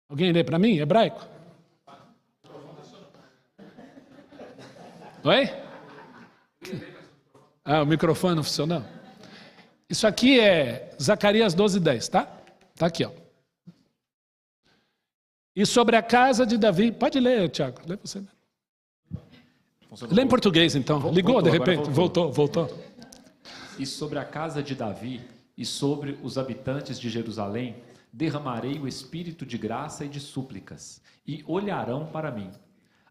Alguém lê para mim, hebraico? Oi? O microfone não funcionou? Isso aqui é Zacarias 12:10, tá? Tá aqui, ó. E sobre a casa de Davi... Pode ler, Tiago. Lê você. Lê em português, então. Ligou, de repente? Voltou. E sobre a casa de Davi e sobre os habitantes de Jerusalém, derramarei o espírito de graça e de súplicas, e olharão para mim,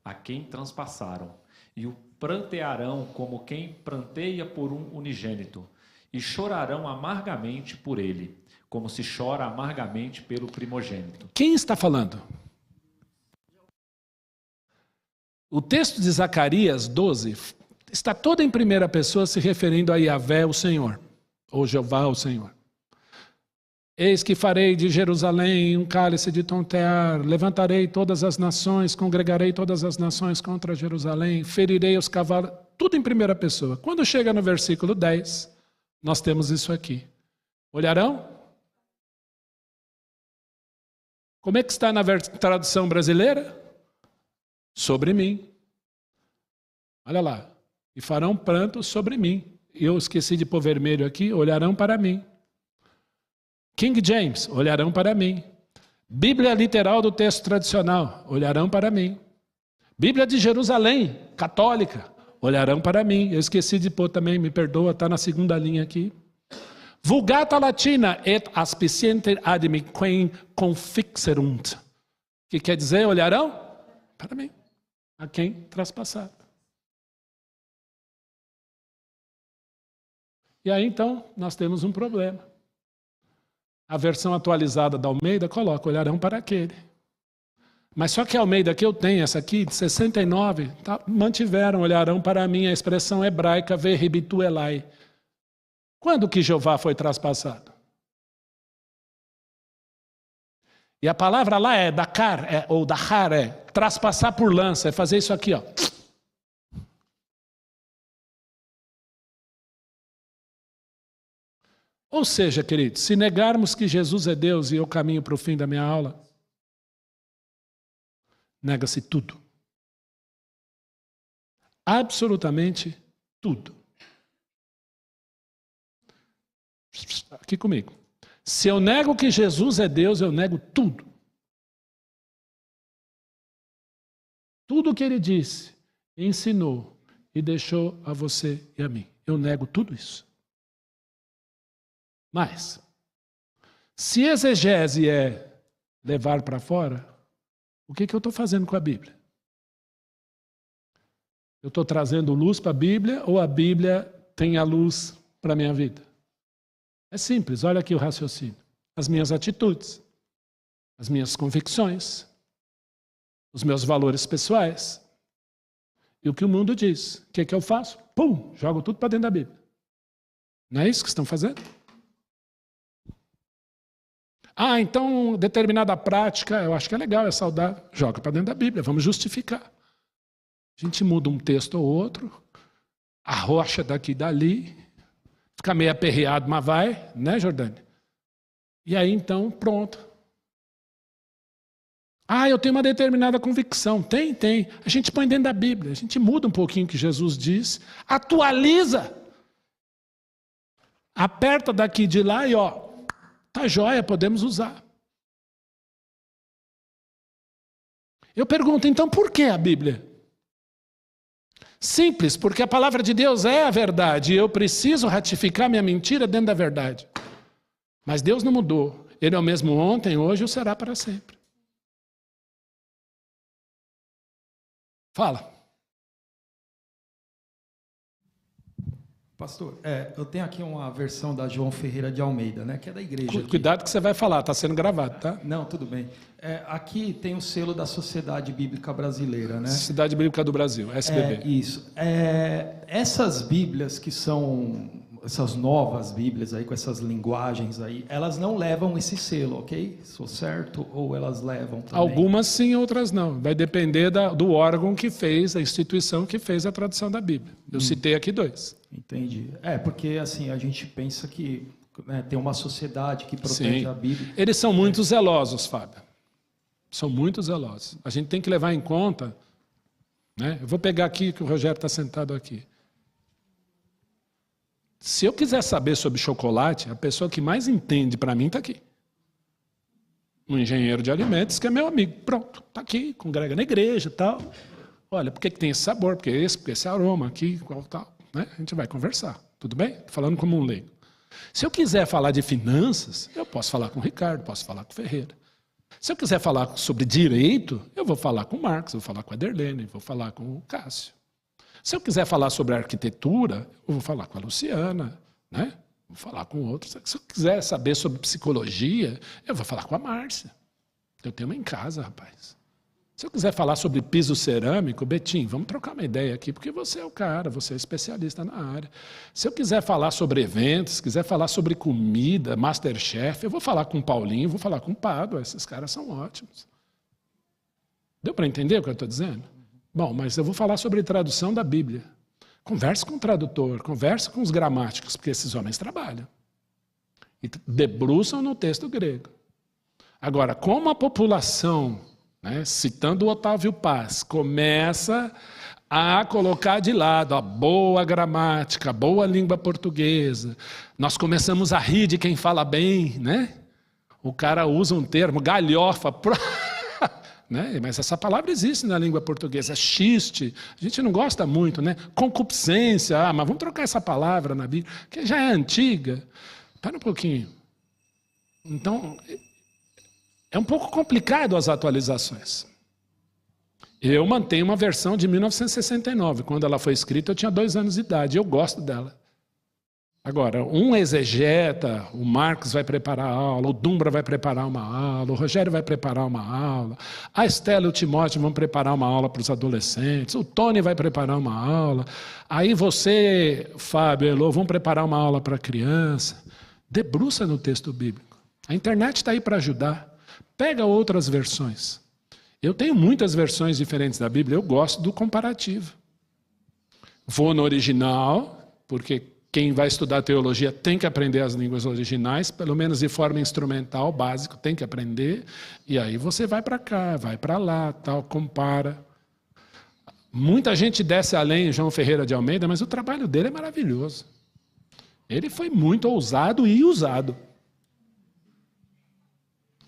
a quem transpassaram, e o prantearão como quem pranteia por um unigênito, e chorarão amargamente por ele, como se chora amargamente pelo primogênito. Quem está falando? O texto de Zacarias 12 está todo em primeira pessoa se referindo a Yahvé, o Senhor, ou Jeová, o Senhor. Eis que farei de Jerusalém um cálice de tontear, levantarei todas as nações, congregarei todas as nações contra Jerusalém, ferirei os cavalos, tudo em primeira pessoa. Quando chega no versículo 10, nós temos isso aqui. Olharão? Como é que está na tradução brasileira? Sobre mim. Olha lá. E farão pranto sobre mim. Eu esqueci de pôr vermelho aqui. Olharão para mim. King James, olharão para mim. Bíblia literal do texto tradicional, olharão para mim. Bíblia de Jerusalém, católica, olharão para mim. Eu esqueci de pôr também, me perdoa, está na segunda linha aqui. Vulgata Latina et aspiciente ad me quem confixerunt. Que quer dizer, olharão para mim, a quem traspassado. E aí então, nós temos um problema. A versão atualizada da Almeida coloca, olharão para aquele. Mas só que a Almeida que eu tenho, essa aqui, de 69, mantiveram, olharão para mim, a expressão hebraica, verribitu elai. Quando que Jeová foi traspassado? E a palavra lá é dakar, ou dahar, traspassar por lança, é fazer isso aqui, ó. Ou seja, queridos, se negarmos que Jesus é Deus e eu caminho para o fim da minha aula, nega-se tudo. Absolutamente tudo. Aqui comigo. Se eu nego que Jesus é Deus, eu nego tudo. Tudo o que ele disse, ensinou e deixou a você e a mim. Eu nego tudo isso. Mas, se exegese é levar para fora, o que eu estou fazendo com a Bíblia? Eu estou trazendo luz para a Bíblia ou a Bíblia tem a luz para a minha vida? É simples, olha aqui o raciocínio. As minhas atitudes, as minhas convicções, os meus valores pessoais e o que o mundo diz. O que eu faço? Pum, jogo tudo para dentro da Bíblia. Não é isso que estão fazendo? Ah, então determinada prática, eu acho que é legal, é saudável. Joga para dentro da Bíblia, vamos justificar. A gente muda um texto ou outro, arrocha daqui e dali, fica meio aperreado, mas vai, né, Jordânia? E aí então, pronto. Ah, eu tenho uma determinada convicção. Tem. A gente põe dentro da Bíblia, a gente muda um pouquinho o que Jesus diz, atualiza. Aperta daqui e de lá e ó, tá jóia, podemos usar. Eu pergunto, então, por que a Bíblia? Simples, porque a palavra de Deus é a verdade e eu preciso ratificar minha mentira dentro da verdade. Mas Deus não mudou. Ele é o mesmo ontem, hoje e o será para sempre. Fala. Pastor, eu tenho aqui uma versão da João Ferreira de Almeida, né, que é da igreja. Cuidado que você vai falar, está sendo gravado, tá? Não, tudo bem. Aqui tem o selo da Sociedade Bíblica Brasileira, né? Sociedade Bíblica do Brasil, SBB. Isso. Essas Bíblias que são essas novas Bíblias aí com essas linguagens aí, elas não levam esse selo, ok? Sou certo? Ou elas levam também? Algumas sim, outras não. Vai depender do órgão que fez, a instituição que fez a tradução da Bíblia. Eu citei aqui 2. Entendi. Porque assim, a gente pensa que tem uma sociedade que protege a Bíblia. Eles são muito zelosos, Fábio. São muito zelosos. A gente tem que levar em conta, né? Eu vou pegar aqui que o Rogério está sentado aqui. Se eu quiser saber sobre chocolate, a pessoa que mais entende para mim está aqui. Um engenheiro de alimentos que é meu amigo. Pronto, está aqui, congrega na igreja e tal. Olha, por que tem esse sabor? Porque esse aroma aqui, qual tal. Né? A gente vai conversar, tudo bem? Estou falando como um leigo. Se eu quiser falar de finanças, eu posso falar com o Ricardo, posso falar com o Ferreira. Se eu quiser falar sobre direito, eu vou falar com o Marcos, vou falar com a Derlene, vou falar com o Cássio. Se eu quiser falar sobre arquitetura, eu vou falar com a Luciana, né? Vou falar com outros. Se eu quiser saber sobre psicologia, eu vou falar com a Márcia. Eu tenho uma em casa, rapaz. Se eu quiser falar sobre piso cerâmico, Betinho, vamos trocar uma ideia aqui, porque você é o cara, você é especialista na área. Se eu quiser falar sobre eventos, quiser falar sobre comida, Masterchef, eu vou falar com o Paulinho, vou falar com o Pádua, esses caras são ótimos. Deu para entender o que eu estou dizendo? Bom, mas eu vou falar sobre tradução da Bíblia. Converse com o tradutor, converse com os gramáticos, porque esses homens trabalham. E debruçam no texto grego. Agora, como a população, né, citando o Otávio Paz, começa a colocar de lado a boa gramática, a boa língua portuguesa, nós começamos a rir de quem fala bem, né? O cara usa um termo, galhofa, né? Mas essa palavra existe na língua portuguesa, xiste, a gente não gosta muito, né? Concupiscência, mas vamos trocar essa palavra na Bíblia, que já é antiga. Espera um pouquinho. Então, é um pouco complicado as atualizações. Eu mantenho uma versão de 1969. Quando ela foi escrita, eu tinha 2 anos de idade. Eu gosto dela. Agora, um exegeta, o Marcos vai preparar a aula, o Dumbra vai preparar uma aula, o Rogério vai preparar uma aula, a Estela e o Timóteo vão preparar uma aula para os adolescentes, o Tony vai preparar uma aula, aí você, Fábio, Elô, vão preparar uma aula para a criança. Debruça no texto bíblico. A internet está aí para ajudar. Pega outras versões. Eu tenho muitas versões diferentes da Bíblia, eu gosto do comparativo. Vou no original, porque quem vai estudar teologia tem que aprender as línguas originais, pelo menos de forma instrumental, básico, tem que aprender. E aí você vai para cá, vai para lá, tal, compara. Muita gente desce além, João Ferreira de Almeida, mas o trabalho dele é maravilhoso. Ele foi muito ousado e usado.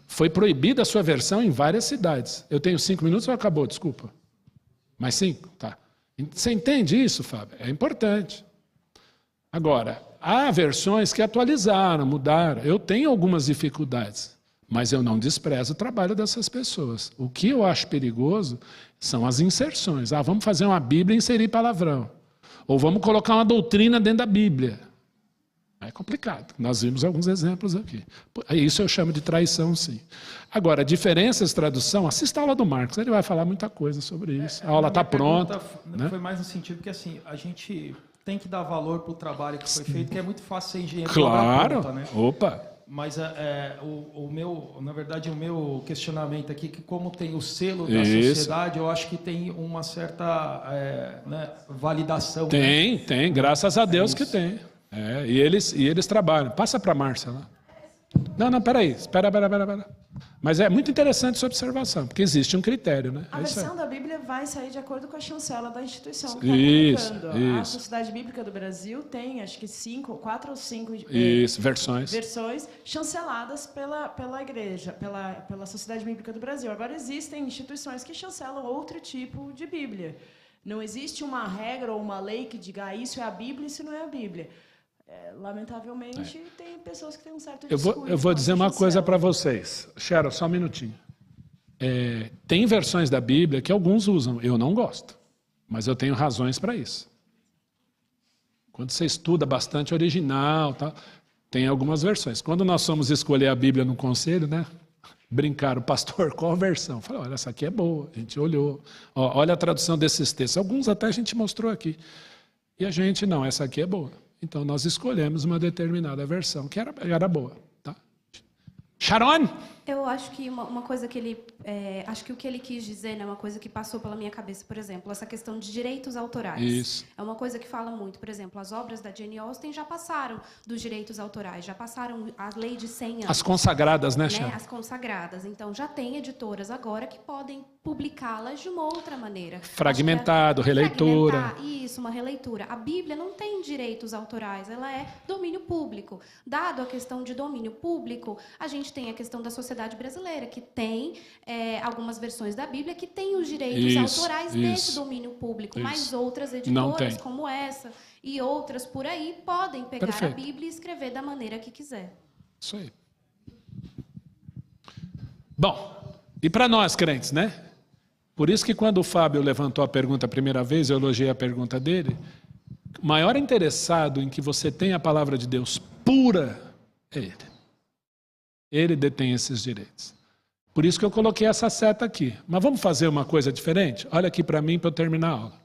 Foi proibida a sua versão em várias cidades. Eu tenho 5 minutos ou acabou? Desculpa. Mais 5? Tá. Você entende isso, Fábio? É importante. Agora, há versões que atualizaram, mudaram. Eu tenho algumas dificuldades, mas eu não desprezo o trabalho dessas pessoas. O que eu acho perigoso são as inserções. Vamos fazer uma Bíblia e inserir palavrão. Ou vamos colocar uma doutrina dentro da Bíblia. É complicado. Nós vimos alguns exemplos aqui. Isso eu chamo de traição, sim. Agora, diferenças de tradução, assista a aula do Marcos, ele vai falar muita coisa sobre isso. A aula está pronta. Né? Foi mais no sentido que assim, a gente tem que dar valor para o trabalho que foi feito, que é muito fácil ser engenheiro. Claro. Conta, né? Opa. Mas na verdade, o meu questionamento aqui, que como tem o selo da sociedade, eu acho que tem uma certa validação. Tem, graças a Deus que tem. E eles trabalham. Passa para a Márcia lá. Não, peraí. Espera. Mas é muito interessante essa observação, porque existe um critério, né? A versão da Bíblia vai sair de acordo com a chancela da instituição que está publicando. A Sociedade Bíblica do Brasil tem, acho que 4 ou 5 versões chanceladas pela igreja, pela Sociedade Bíblica do Brasil. Agora, existem instituições que chancelam outro tipo de Bíblia. Não existe uma regra ou uma lei que diga isso é a Bíblia e isso não é a Bíblia. Lamentavelmente, tem pessoas que têm um certo discurso. Eu vou dizer uma coisa para vocês. Cheryl, só um minutinho. Tem versões da Bíblia que alguns usam. Eu não gosto. Mas eu tenho razões para isso. Quando você estuda bastante original, tá, tem algumas versões. Quando nós fomos escolher a Bíblia no conselho, né? Brincaram, pastor, qual versão? Eu falei, olha, essa aqui é boa. A gente olhou. Olha a tradução desses textos. Alguns até a gente mostrou aqui. E a gente, não, essa aqui é boa. Então, nós escolhemos uma determinada versão, que era boa. Tá? Sharon? Eu acho que uma coisa que ele... acho que o que ele quis dizer, né, uma coisa que passou pela minha cabeça, por exemplo, essa questão de direitos autorais. Isso. É uma coisa que fala muito. Por exemplo, as obras da Jane Austen já passaram dos direitos autorais, já passaram a lei de 100 anos. As consagradas, né, Sharon? As consagradas. Então, já tem editoras agora que podem publicá-las de uma outra maneira. Fragmentado, releitura. Isso, uma releitura. A Bíblia não tem direitos autorais, ela é domínio público. Dado a questão de domínio público, a gente tem a questão da sociedade brasileira, que tem algumas versões da Bíblia que têm os direitos autorais desse domínio público, mas outras editoras, como essa e outras por aí, podem pegar a Bíblia e escrever da maneira que quiser. Isso aí. Bom, e para nós crentes, né? Por isso que quando o Fábio levantou a pergunta a primeira vez, eu elogiei a pergunta dele, o maior interessado em que você tenha a palavra de Deus pura é ele. Ele detém esses direitos. Por isso que eu coloquei essa seta aqui. Mas vamos fazer uma coisa diferente? Olha aqui para mim para eu terminar a aula.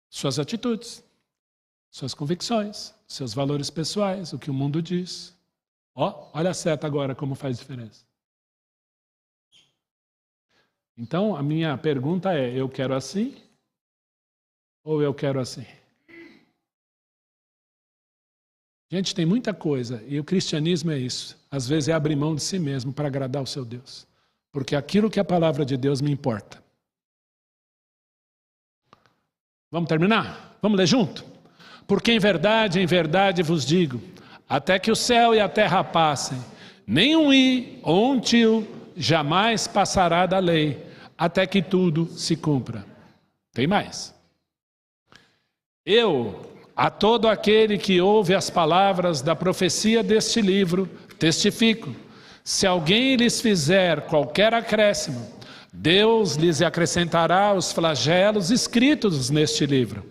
Suas atitudes, suas convicções, seus valores pessoais, o que o mundo diz. Olha a seta agora como faz diferença. Então, a minha pergunta é, eu quero assim Ou eu quero assim? Gente, tem muita coisa, e o cristianismo é isso. Às vezes é abrir mão de si mesmo para agradar o seu Deus. Porque aquilo que a palavra de Deus me importa. Vamos terminar? Vamos ler junto? Porque em verdade vos digo, até que o céu e a terra passem, nem um i ou um tio jamais passará da lei, até que tudo se cumpra. Tem mais. Eu, a todo aquele que ouve as palavras da profecia deste livro, testifico, se alguém lhes fizer qualquer acréscimo, Deus lhes acrescentará os flagelos escritos neste livro.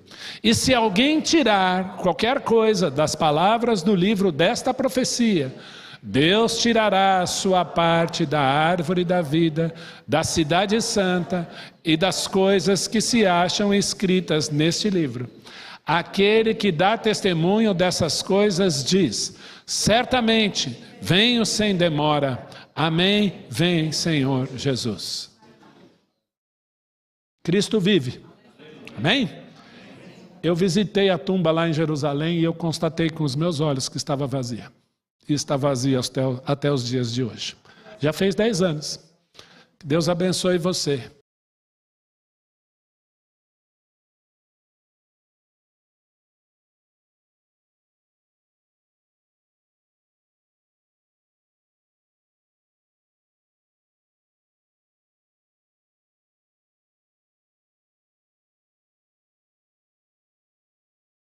E se alguém tirar qualquer coisa das palavras do livro desta profecia, Deus tirará a sua parte da árvore da vida, da cidade santa e das coisas que se acham escritas neste livro. Aquele que dá testemunho dessas coisas diz, certamente venho sem demora. Amém, vem Senhor Jesus. Cristo vive. Amém? Eu visitei a tumba lá em Jerusalém e eu constatei com os meus olhos que estava vazia. E está vazia até os dias de hoje. Já fez 10 anos. Que Deus abençoe você.